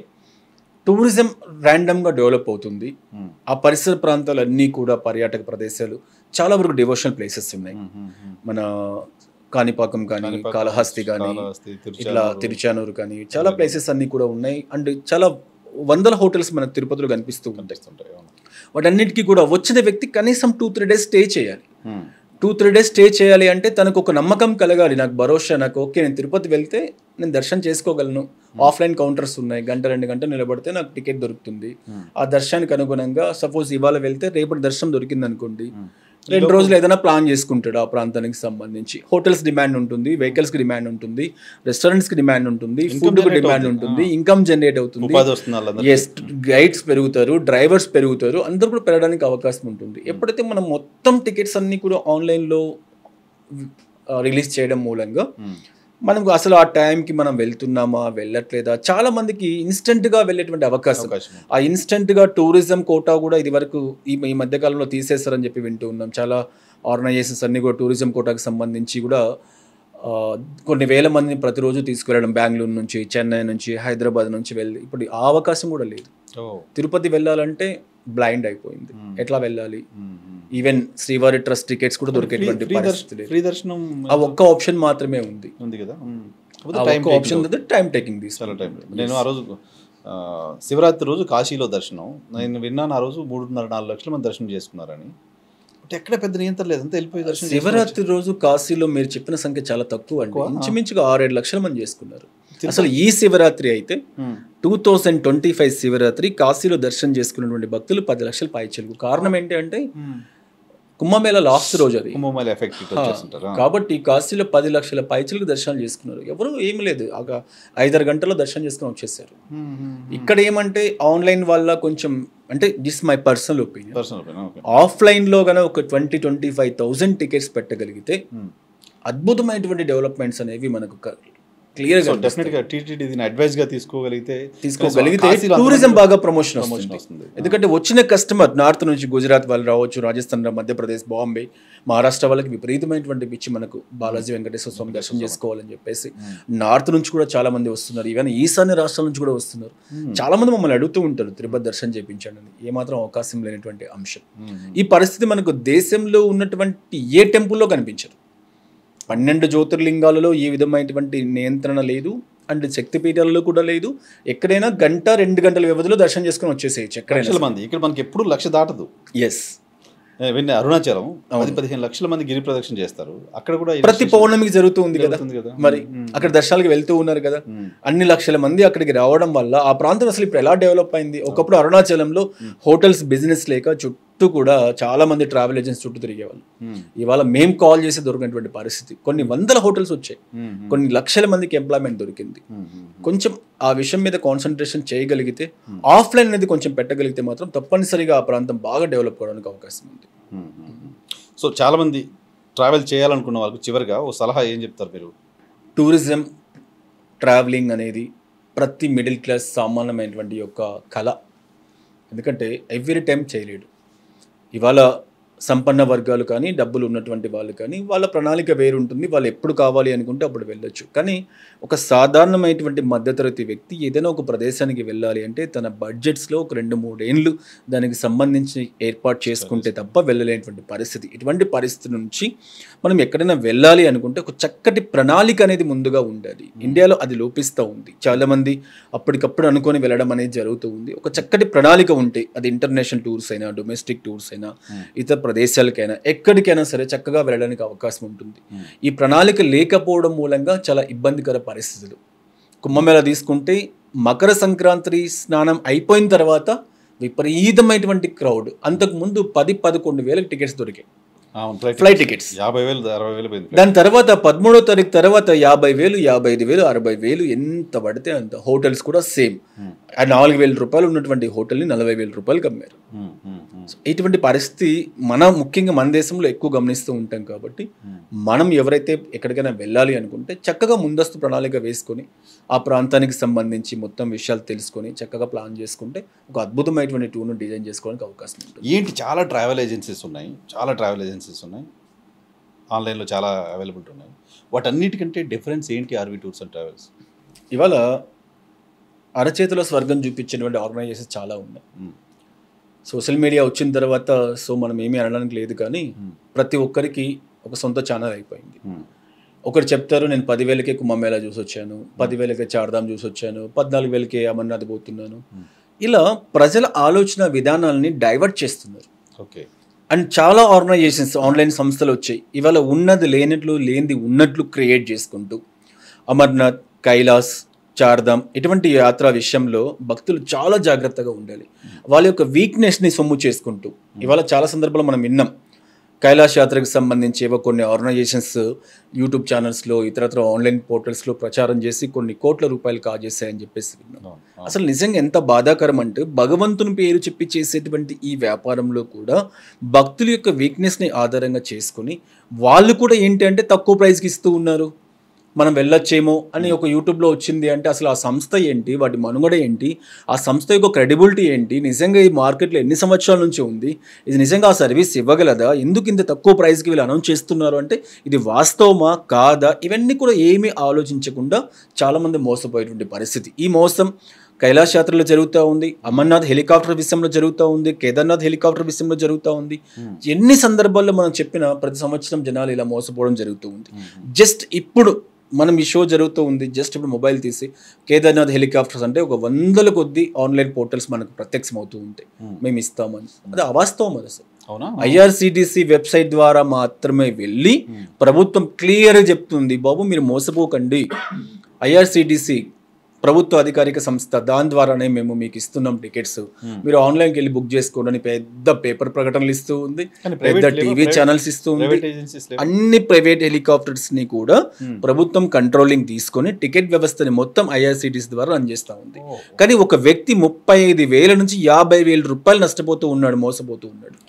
టూరిజం ర్యాండమ్గా డెవలప్ అవుతుంది. ఆ పరిసర ప్రాంతాలన్నీ కూడా పర్యాటక ప్రదేశాలు, చాలా వరకు డివోషనల్ ప్లేసెస్ ఉన్నాయి. మన కాణిపాకం కానీ, కాళహస్తి కానీ, ఇట్లా తిరుచానూరు కానీ చాలా ప్లేసెస్ అన్నీ కూడా ఉన్నాయి. అండ్ చాలా వందల హోటల్స్ మనకు తిరుపతిలో కనిపిస్తూ ఉంటాయి. వాటన్నిటికీ కూడా వచ్చిన వ్యక్తి కనీసం 2-3 days స్టే చేయాలి. 2-3 days స్టే చేయాలి అంటే తనకు ఒక నమ్మకం కలగాలి. నాకు భరోసా, నాకు ఓకే నేను తిరుపతి వెళ్తే నేను దర్శనం చేసుకోగలను, ఆఫ్లైన్ కౌంటర్స్ ఉన్నాయి, 1-2 గంటలు నిలబడితే నాకు టికెట్ దొరుకుతుంది. ఆ దర్శనానికి అనుగుణంగా సపోజ్ ఇవాళ వెళ్తే రేపటి దర్శనం దొరికింది అనుకోండి, 2 రోజులు ఏదైనా ప్లాన్ చేసుకుంటాడు. ఆ ప్రాంతానికి సంబంధించి హోటల్స్ డిమాండ్ ఉంటుంది, వెహికల్స్కి డిమాండ్ ఉంటుంది, రెస్టారెంట్స్కి డిమాండ్ ఉంటుంది, ఫుడ్కి డిమాండ్ ఉంటుంది, ఇన్కమ్ జనరేట్ అవుతుంది, గైడ్స్ పెరుగుతారు, డ్రైవర్స్ పెరుగుతారు, అందరూ కూడా పెరగడానికి అవకాశం ఉంటుంది. ఎప్పుడైతే మనం మొత్తం టికెట్స్ అన్నీ కూడా ఆన్లైన్లో రిలీజ్ చేయడం మూలంగా మనకు అసలు ఆ టైంకి మనం వెళ్తున్నామా వెళ్ళట్లేదా, చాలా మందికి ఇన్స్టెంట్గా వెళ్ళేటువంటి అవకాశం. ఆ ఇన్స్టెంట్గా టూరిజం కోటా కూడా ఇది వరకు ఈ మధ్యకాలంలో తీసేస్తారని చెప్పి వింటూ ఉన్నాం. చాలా ఆర్గనైజేషన్స్ అన్ని కూడా టూరిజం కోటాకి సంబంధించి కూడా కొన్ని వేల మందిని ప్రతిరోజు తీసుకువెళ్ళడం, బెంగళూరు నుంచి, చెన్నై నుంచి, హైదరాబాద్ నుంచి వెళ్ళి ఇప్పుడు ఆ అవకాశం కూడా లేదు. తిరుపతి వెళ్ళాలంటే బ్లైండ్ అయిపోయింది, ఎట్లా వెళ్ళాలి. ఈవెన్ శ్రీవారి ట్రస్ట్ టికెట్స్ కూడా దొరికేటువంటి పరిస్థితి ఫ్రీ దర్శనం ఆ ఒక్క ఆప్షన్ మాత్రమే ఉంది కదా. ఆప్షన్ టైం టేకింగ్ చాలా టైం. నేను ఆ రోజు శివరాత్రి రోజు కాశీలో దర్శనం నేను విన్నాను. ఆ రోజు 3.5-4 లక్షల మంది దర్శనం చేసుకున్నారని. ఎక్కడ పెద్ద నియంత్రణ లేదు, అంతా వెళ్ళిపోయి దర్శనం. శివరాత్రి రోజు కాశీలో మీరు చెప్పిన సంఖ్య చాలా తక్కువ అండి. ఇంచుమించుగా 6-7 లక్షల మంది చేసుకున్నారు. అసలు ఈ శివరాత్రి అయితే 2025 శివరాత్రి కాశీలో దర్శనం చేసుకున్నటువంటి భక్తులు 10 లక్షల పైచలుగు. కారణం ఏంటి అంటే కుంభమేళ లాస్ట్ రోజు అది, కుంభమేళ ఎఫెక్ట్ కాబట్టి కాశీలో 10 లక్షల పైచలకు దర్శనాలు చేసుకున్నారు. ఎవరు ఏమి లేదు, 5-6 గంటల్లో దర్శనం చేసుకుని వచ్చేసారు. ఇక్కడ ఏమంటే ఆన్లైన్ వల్ల కొంచెం, అంటే దిస్ మై పర్సనల్ ఒపీనియన్, ఆఫ్లైన్లో కనుక ఒక 20-25,000 టికెట్స్ పెట్టగలిగితే అద్భుతమైనటువంటి డెవలప్మెంట్స్ అనేవి మనకు క్లియర్గా డెఫినెట్గా టీటీడీ దీన్ని అడ్వైజ్గా తీసుకోగలిగితే టూరిజం బాగా ప్రమోషన్ వస్తుంది. ఎందుకంటే వచ్చిన కస్టమర్ నార్త్ నుంచి గుజరాత్ వాళ్ళు రావచ్చు, రాజస్థాన్, మధ్యప్రదేశ్, బాంబే, మహారాష్ట్ర వాళ్ళకి విపరీతమైనటువంటి పిచ్చి మనకు బాలాజీ వెంకటేశ్వర స్వామి దర్శనం చేసుకోవాలని చెప్పేసి నార్త్ నుంచి కూడా చాలా మంది వస్తున్నారు. ఈవెన్ ఈశాన్య రాష్ట్రాల నుంచి కూడా వస్తున్నారు. చాలా మంది మమ్మల్ని అడుగుతూ ఉంటారు తిరుపతి దర్శనం చేయించండి అని. ఏమాత్రం అవకాశం లేనటువంటి అంశం. ఈ పరిస్థితి మనకు దేశంలో ఉన్నటువంటి ఏ టెంపుల్లో కనిపించదు. 12 జ్యోతిర్లింగాలలో ఏ విధమైనటువంటి నియంత్రణ లేదు, అండ్ శక్తిపీఠాలలో కూడా లేదు. ఎక్కడైనా 1-2 గంటల వ్యవధిలో దర్శనం చేసుకుని వచ్చేసేయచ్చు ఎక్కడైనా మంది. ఇక్కడ మనకి ఎప్పుడు 1,00,000 దాటదు. ఎస్, అరుణాచలం 10-15 లక్షల మంది గిరి ప్రదక్షిణ చేస్తారు. అక్కడ కూడా ప్రతి పౌర్ణమికి జరుగుతుంది కదా. మరి అక్కడ దర్శనాలకు వెళ్తూ ఉన్నారు కదా. అన్ని లక్షల మంది అక్కడికి రావడం వల్ల ఆ ప్రాంతం అసలు ఇప్పుడు ఎలా డెవలప్ అయింది. ఒకప్పుడు అరుణాచలంలో హోటల్స్ బిజినెస్ లేక చుట్టూ కూడా చాలా మంది ట్రావెల్ ఏజెంట్స్ చుట్టూ తిరిగేవాళ్ళు. ఇవాళ మేము కాల్ చేసి దొరికినటువంటి పరిస్థితి. కొన్ని వందల హోటల్స్ వచ్చాయి, కొన్ని లక్షల మందికి ఎంప్లాయ్మెంట్ దొరికింది. కొంచెం ఆ విషయం మీద కాన్సన్ట్రేషన్ చేయగలిగితే, ఆఫ్లైన్ అనేది కొంచెం పెట్టగలిగితే మాత్రం తప్పనిసరిగా ఆ ప్రాంతం బాగా డెవలప్ అవడానికి అవకాశం ఉంది. సో చాలామంది ట్రావెల్ చేయాలనుకున్న వాళ్ళకి చివరిగా ఓ సలహా ఏం చెప్తారు మీరు? టూరిజం ట్రావెలింగ్ అనేది ప్రతి మిడిల్ క్లాస్ సామాన్యమైనటువంటి యొక్క కళ. ఎందుకంటే ఎవ్రీ టైం చేయలేడు. ఇవాళ సంపన్న వర్గాలు కానీ, డబ్బులు ఉన్నటువంటి వాళ్ళు కానీ, వాళ్ళ ప్రణాళిక వేరుంటుంది. వాళ్ళు ఎప్పుడు కావాలి అనుకుంటే అప్పుడు వెళ్ళొచ్చు. కానీ ఒక సాధారణమైనటువంటి మధ్యతరగతి వ్యక్తి ఏదైనా ఒక ప్రదేశానికి వెళ్ళాలి అంటే తన బడ్జెట్స్లో ఒక 2-3 ఏళ్ళు దానికి సంబంధించి ఏర్పాటు చేసుకుంటే తప్ప వెళ్ళలేనటువంటి పరిస్థితి. ఇటువంటి పరిస్థితి నుంచి మనం ఎక్కడైనా వెళ్ళాలి అనుకుంటే ఒక చక్కటి ప్రణాళిక అనేది ముందుగా ఉండాలి. ఇండియాలో అది లోపిస్తూ ఉంది. చాలామంది అప్పటికప్పుడు అనుకొని వెళ్ళడం అనేది జరుగుతూ ఉంది. ఒక చక్కటి ప్రణాళిక ఉంటే అది ఇంటర్నేషనల్ టూర్స్ అయినా, డొమెస్టిక్ టూర్స్ అయినా, ఇతర ప్రదేశాలకైనా ఎక్కడికైనా సరే చక్కగా వెళ్ళడానికి అవకాశం ఉంటుంది. ఈ ప్రణాళిక లేకపోవడం మూలంగా చాలా ఇబ్బందికర పరిస్థితులు. కుంభమేళ తీసుకుంటే మకర సంక్రాంతి స్నానం అయిపోయిన తర్వాత విపరీతమైనటువంటి క్రౌడ్. అంతకుముందు 10-11 వేలకు టికెట్స్ దొరికాయి, ఫ్లైట్ టికెట్స్. 50,000-60,000. దాని తర్వాత 13వ తారీఖు తర్వాత 50,000, 55,000, 60,000 ఎంత పడితే అంత. హోటల్స్ కూడా సేమ్. 4,000 రూపాయలు ఉన్నటువంటి హోటల్ని 40,000 రూపాయలకి అమ్మారు. ఇటువంటి పరిస్థితి ముఖ్యంగా మన దేశంలో ఎక్కువ గమనిస్తూ ఉంటాం. కాబట్టి మనం ఎవరైతే ఎక్కడికైనా వెళ్ళాలి అనుకుంటే చక్కగా ముందస్తు ప్రణాళిక వేసుకొని ఆ ప్రాంతానికి సంబంధించి మొత్తం విషయాలు తెలుసుకొని చక్కగా ప్లాన్ చేసుకుంటే ఒక అద్భుతమైనటువంటి టూర్ను డిజైన్ చేసుకోవడానికి అవకాశం ఉంటుంది. ఏంటి చాలా ట్రావెల్ ఏజెన్సీస్ ఉన్నాయి, ఆన్లైన్లో చాలా అవైలబిలిటీ ఉన్నాయి. వాటన్నిటికంటే డిఫరెన్స్ ఏంటి ఆర్వి టూర్స్ అండ్ ట్రావెల్స్? ఇవాళ అరచేతిలో స్వర్గం చూపించేటువంటి ఆర్గనైజేషన్స్ చాలా ఉన్నాయి. సోషల్ మీడియా వచ్చిన తర్వాత మనం ఏమీ అనడానికి లేదు. కానీ ప్రతి ఒక్కరికి ఒక సొంత ఛానల్ అయిపోయింది. ఒకరు చెప్తారు నేను 10,000కే కుంభమేళా చూసి వచ్చాను, 10,000కే చార్ధామ్ చూసి వచ్చాను, 14,000కే అమర్నాథ్ పోతున్నాను. ఇలా ప్రజల ఆలోచన విధానాలని డైవర్ట్ చేస్తున్నారు. ఓకే. అండ్ చాలా ఆర్గనైజేషన్స్, ఆన్లైన్ సంస్థలు వచ్చాయి. ఇవాళ ఉన్నది లేనట్లు, లేనిది ఉన్నట్లు క్రియేట్ చేసుకుంటూ అమర్నాథ్, కైలాస్, చార్ధామ్ ఇటువంటి యాత్ర విషయంలో భక్తులు చాలా జాగ్రత్తగా ఉండాలి. వాళ్ళ యొక్క వీక్నెస్ని సొమ్ము చేసుకుంటూ ఇవాళ చాలా సందర్భాల్లో మనం విన్నాం. కైలాష్ యాత్రకు సంబంధించి ఏవో కొన్ని ఆర్గనైజేషన్స్ యూట్యూబ్ ఛానల్స్లో, ఇతరత్ర ఆన్లైన్ పోర్టల్స్లో ప్రచారం చేసి కొన్ని కోట్ల రూపాయలు కాజేశాయని చెప్పేసి విన్నాం. అసలు నిజంగా ఎంత బాధాకరం అంటే భగవంతుని పేరు చెప్పి చేసేటువంటి ఈ వ్యాపారంలో కూడా భక్తుల యొక్క వీక్నెస్ని ఆధారంగా చేసుకుని వాళ్ళు కూడా ఏంటి అంటే తక్కువ ప్రైస్కి ఇస్తూ ఉన్నారు, మనం వెళ్ళొచ్చేమో అని ఒక యూట్యూబ్లో వచ్చింది అంటే అసలు ఆ సంస్థ ఏంటి, వాటి మనుగడ ఏంటి, ఆ సంస్థ యొక్క క్రెడిబిలిటీ ఏంటి, నిజంగా ఈ మార్కెట్లో ఎన్ని సంవత్సరాల నుంచి ఉంది, ఇది నిజంగా ఆ సర్వీస్ ఇవ్వగలదా, ఎందుకు ఇంత తక్కువ ప్రైస్కి వీళ్ళు అనౌన్స్ చేస్తున్నారు అంటే ఇది వాస్తవమా కాదా, ఇవన్నీ కూడా ఏమీ ఆలోచించకుండా చాలామంది మోసపోయేటువంటి పరిస్థితి. ఈ మోసం కైలాష్ యాత్రలో జరుగుతూ ఉంది, అమర్నాథ్ హెలికాప్టర్ విషయంలో జరుగుతూ ఉంది, కేదార్నాథ్ హెలికాప్టర్ విషయంలో జరుగుతూ ఉంది. ఎన్ని సందర్భాల్లో మనం చెప్పిన ప్రతి సంవత్సరం జనాలు ఇలా మోసపోవడం జరుగుతూ ఉంది. జస్ట్ ఇప్పుడు మనం ఈ షో జరుగుతూ ఉంది, జస్ట్ ఇప్పుడు మొబైల్ తీసి కేదార్నాథ్ హెలికాప్టర్స్ అంటే ఒక 100 కొద్ది ఆన్లైన్ పోర్టల్స్ మనకు ప్రత్యక్షం అవుతూ ఉంటాయి, మేము ఇస్తామని. అది అవాస్తవం. అది అసలు ఐఆర్సిటిసి వెబ్సైట్ ద్వారా మాత్రమే వెళ్ళి ప్రభుత్వం క్లియర్గా చెప్తుంది, బాబు మీరు మోసపోకండి, ఐఆర్సిటిసి ప్రభుత్వ అధికారిక సంస్థ, దాని ద్వారానే మేము మీకు ఇస్తున్నాం టికెట్స్, మీరు ఆన్లైన్కి వెళ్ళి బుక్ చేసుకోండి, పెద్ద పేపర్ ప్రకటనలు ఇస్తూ ఉంది, పెద్ద టీవీ ఛానల్స్ ఇస్తూ ఉంది. అన్ని ప్రైవేట్ హెలికాప్టర్స్ ని కూడా ప్రభుత్వం కంట్రోలింగ్ తీసుకొని టికెట్ వ్యవస్థని మొత్తం ఐఆర్సిటిసి ద్వారా రన్ చేస్తూ ఉంది. కానీ ఒక వ్యక్తి 35,000 నుంచి 50,000 రూపాయలు నష్టపోతూ ఉన్నాడు, మోసపోతూ ఉన్నాడు.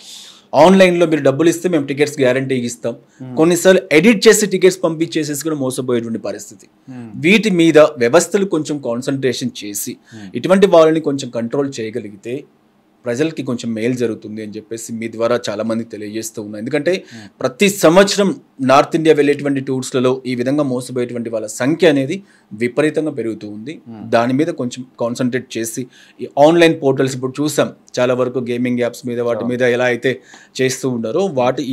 ఆన్లైన్లో మీరు డబ్బులు ఇస్తే మేము టికెట్స్ గ్యారంటీకి ఇస్తాం, కొన్నిసార్లు ఎడిట్ చేసి టికెట్స్ పంపించేసేసి కూడా మోసపోయేటువంటి పరిస్థితి. వీటి మీద వ్యవస్థలు కొంచెం కాన్సన్ట్రేషన్ చేసి ఇటువంటి వాళ్ళని కొంచెం కంట్రోల్ చేయగలిగితే ప్రజలకి కొంచెం మేలు జరుగుతుంది అని చెప్పేసి మీ ద్వారా చాలా మంది తెలియజేస్తూ ఉన్నాయి. ఎందుకంటే ప్రతి సంవత్సరం నార్త్ ఇండియా వెళ్ళేటువంటి టూర్స్లలో ఈ విధంగా మోసపోయేటువంటి వాళ్ళ సంఖ్య అనేది విపరీతంగా పెరుగుతూ ఉంది. దాని మీద కొంచెం కాన్సన్ట్రేట్ చేసి ఈ ఆన్లైన్ పోర్టల్స్ ఇప్పుడు చూసాం, చాలా వరకు గేమింగ్ యాప్స్ మీద వాటి మీద ఎలా అయితే చేస్తూ ఉన్నారో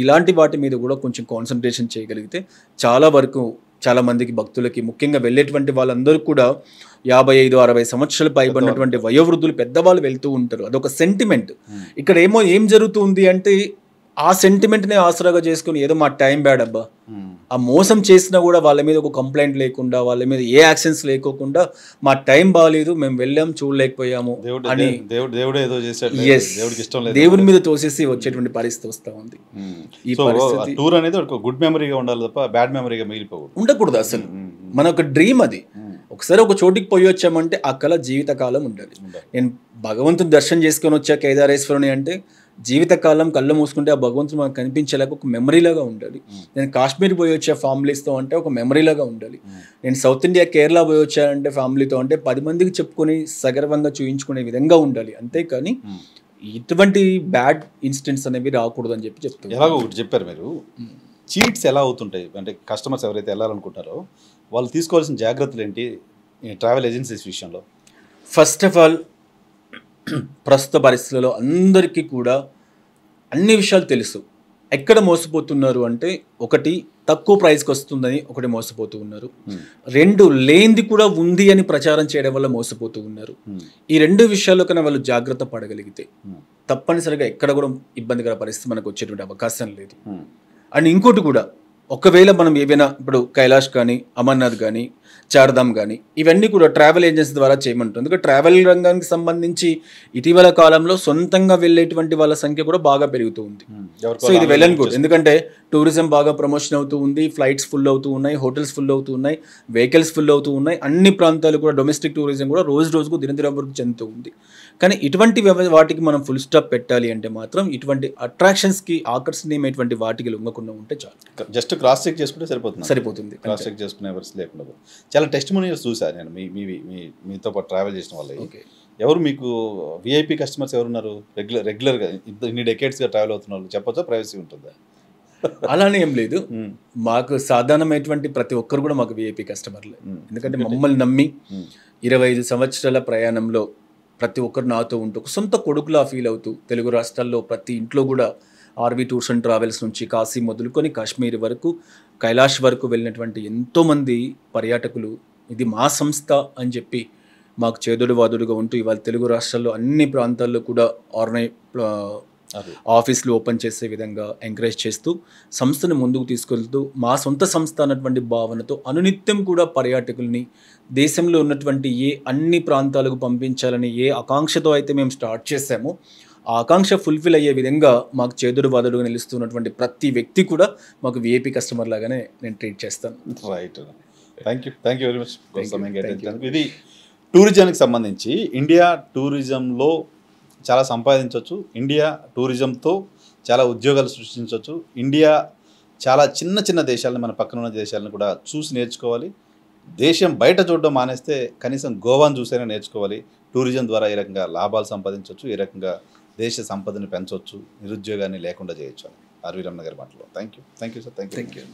ఇలాంటి వాటి మీద కూడా కొంచెం కాన్సన్ట్రేషన్ చేయగలిగితే చాలా వరకు చాలా మందికి భక్తులకి, ముఖ్యంగా వెళ్ళేటువంటి వాళ్ళందరూ కూడా 55-60 సంవత్సరాలు పైబడినటువంటి వయోవృద్ధులు పెద్దవాళ్ళు వెళ్తూ ఉంటారు. అదొక సెంటిమెంట్. ఇక్కడ ఏం జరుగుతుంది అంటే ఆ సెంటిమెంట్నే ఆసరాగా చేసుకుని ఏదో మా టైం బ్యాడ్ అబ్బా, ఆ మోసం చేసినా కూడా వాళ్ళ మీద ఒక కంప్లైంట్ లేకుండా, వాళ్ళ మీద ఏ యాక్షన్స్ లేకోకుండా మా టైం బాగాలేదు, మేము వెళ్ళాం చూడలేకపోయాము అని దేవుడి మీద తోసేసి వచ్చేటువంటి పరిస్థితి వస్తూ ఉంది. ఈ పరిస్థితి టూర్ అనేది ఒక గుడ్ మెమరీగా ఉండాలి తప్ప బ్యాడ్ మెమరీగా మిగిలిపోకూడదు, ఉండకూడదు అసలు. మన ఒక డ్రీమ్ అది. ఒకసారి ఒక చోటికి పోయి వచ్చామంటే ఆ కళ జీవితకాలం ఉండాలి. నేను భగవంతుని దర్శనం చేసుకొని వచ్చా కేదారేశ్వరుని అంటే జీవితకాలం కళ్ళు మూసుకుంటే ఆ భగవంతుడు మనకు కనిపించేలాగా ఒక మెమరీలాగా ఉండాలి. నేను కాశ్మీర్ పోయి వచ్చా ఫ్యామిలీస్తో అంటే ఒక మెమరీలాగా ఉండాలి. నేను సౌత్ ఇండియా కేరళ పోయి వచ్చానంటే ఫ్యామిలీతో అంటే 10 మందికి చెప్పుకొని సగర్వంగా చూయించుకునే విధంగా ఉండాలి. అంతేకాని ఇటువంటి బ్యాడ్ ఇన్సిడెంట్స్ అనేవి రాకూడదు అని చెప్తారు. ఎలాగో ఒకటి చెప్పారు మీరు, చీట్స్ ఎలా అవుతుంటాయి అంటే కస్టమర్స్ ఎవరైతే వెళ్ళాలనుకుంటారో వాళ్ళు తీసుకోవాల్సిన జాగ్రత్తలు ఏంటి ట్రావెల్ ఏజెన్సీస్ విషయంలో? ఫస్ట్ ఆఫ్ ఆల్ ప్రస్తుత పరిస్థితుల్లో అందరికీ కూడా అన్ని విషయాలు తెలుసు. ఎక్కడ మోసపోతున్నారు అంటే, ఒకటి తక్కువ ప్రైస్కి వస్తుందని ఒకటి మోసపోతూ ఉన్నారు, 2 లేనిది కూడా ఉంది అని ప్రచారం చేయడం వల్ల మోసపోతూ ఉన్నారు. ఈ 2 విషయాల్లో కన్నా వాళ్ళు జాగ్రత్త పడగలిగితే తప్పనిసరిగా ఎక్కడ కూడా ఇబ్బందికర పరిస్థితి మనకు వచ్చేటువంటి అవకాశం లేదు. అండ్ ఇంకోటి కూడా, ఒకవేళ మనం ఏవైనా ఇప్పుడు కైలాష్ కానీ, అమర్నాథ్ కానీ, చార్ధామ్ కానీ ఇవన్నీ కూడా ట్రావెల్ ఏజెన్సీ ద్వారా చేయమంటుంది. ఎందుకంటే ట్రావెల్ రంగానికి సంబంధించి ఇటీవల కాలంలో సొంతంగా వెళ్ళేటువంటి వాళ్ళ సంఖ్య కూడా బాగా పెరుగుతూ ఉంది. సో ఇది వెల్ అండ్ గుడ్, ఎందుకంటే టూరిజం బాగా ప్రమోషన్ అవుతూ ఉంది, ఫ్లైట్స్ ఫుల్ అవుతూ ఉన్నాయి, హోటల్స్ ఫుల్ అవుతూ ఉన్నాయి, వెహికల్స్ ఫుల్ అవుతూ ఉన్నాయి, అన్ని ప్రాంతాలు కూడా డొమెస్టిక్ టూరిజం కూడా రోజు రోజుకు దినదినాభివృద్ధి చెందుతూ ఉంది. కానీ ఇటువంటి వాటికి మనం ఫుల్ స్టాప్ పెట్టాలి అంటే మాత్రం ఇటువంటి అట్రాక్షన్స్కి ఆకర్షణీయమైనటువంటి వాటికి లొంగకుండా ఉంటే చాలు. జస్ట్ క్రాస్ చెక్ చేసుకుంటే సరిపోతుంది. క్రాస్ చెక్ చేసుకునే పరిస్థితి లేకుండా చాలా టెస్ట్ మోనియల్స్ చూసాను నేను మీతో పాటు ట్రావెల్ చేసిన వాళ్ళు. ఎవరు మీకు విఐపి కస్టమర్స్ ఎవరున్నారు రెగ్యులర్గా ఇన్ని డెకేడ్స్గా ట్రావెల్ అవుతున్న వాళ్ళు? చెప్పొచ్చా, ప్రైవసీ ఉంటుందా? అలానే ఏం లేదు, మాకు సాధారణమైనటువంటి ప్రతి ఒక్కరు కూడా మాకు విఐపి కస్టమర్లే. ఎందుకంటే మమ్మల్ని నమ్మి 25 సంవత్సరాల ప్రయాణంలో ప్రతి ఒక్కరు నాతో ఉంటూ ఒక సొంత కొడుకులా ఫీల్ అవుతూ తెలుగు రాష్ట్రాల్లో ప్రతి ఇంట్లో కూడా ఆర్వి టూర్స్ అండ్ ట్రావెల్స్ నుంచి కాశీ మొదలుకొని కాశ్మీర్ వరకు, కైలాష్ వరకు వెళ్ళినటువంటి ఎంతోమంది పర్యాటకులు ఇది మా సంస్థ అని చెప్పి మాకు చేదుడు వాదుడుగా ఉంటూ ఇవాళ తెలుగు రాష్ట్రాల్లో అన్ని ప్రాంతాల్లో కూడా ఆఫీసులు ఓపెన్ చేసే విధంగా ఎంకరేజ్ చేస్తూ సంస్థను ముందుకు తీసుకెళ్తూ మా సొంత సంస్థ అన్నటువంటి భావనతో అనునిత్యం కూడా పర్యాటకుల్ని దేశంలో ఉన్నటువంటి అన్ని ప్రాంతాలకు పంపించాలని ఏ ఆకాంక్షతో అయితే మేము స్టార్ట్ చేసామో ఆ ఆకాంక్ష ఫుల్ఫిల్ అయ్యే విధంగా మాకు చేదుడు వాదుడుగా నిలుస్తున్నటువంటి ప్రతి వ్యక్తి కూడా మాకు విఐపి కస్టమర్ లాగానే నేను ట్రీట్ చేస్తాను. Right, thank you very much. ఇది టూరిజంకి సంబంధించి ఇండియా టూరిజంలో చాలా సంపాదించవచ్చు, ఇండియా టూరిజంతో చాలా ఉద్యోగాలు సృష్టించవచ్చు, ఇండియా చాలా చిన్న చిన్న దేశాలను, మన పక్కన ఉన్న దేశాలను కూడా చూసి నేర్చుకోవాలి. దేశం బయట చూడడం మానేస్తే కనీసం గోవాను చూసైనా నేర్చుకోవాలి. టూరిజం ద్వారా ఏ రకంగా లాభాలు సంపాదించవచ్చు, ఏ రకంగా దేశ సంపదను పెంచవచ్చు, నిరుద్యోగాన్ని లేకుండా చేయొచ్చు అని ఆర్వి రమణ గారి మాటలో. Thank you sir. Thank you.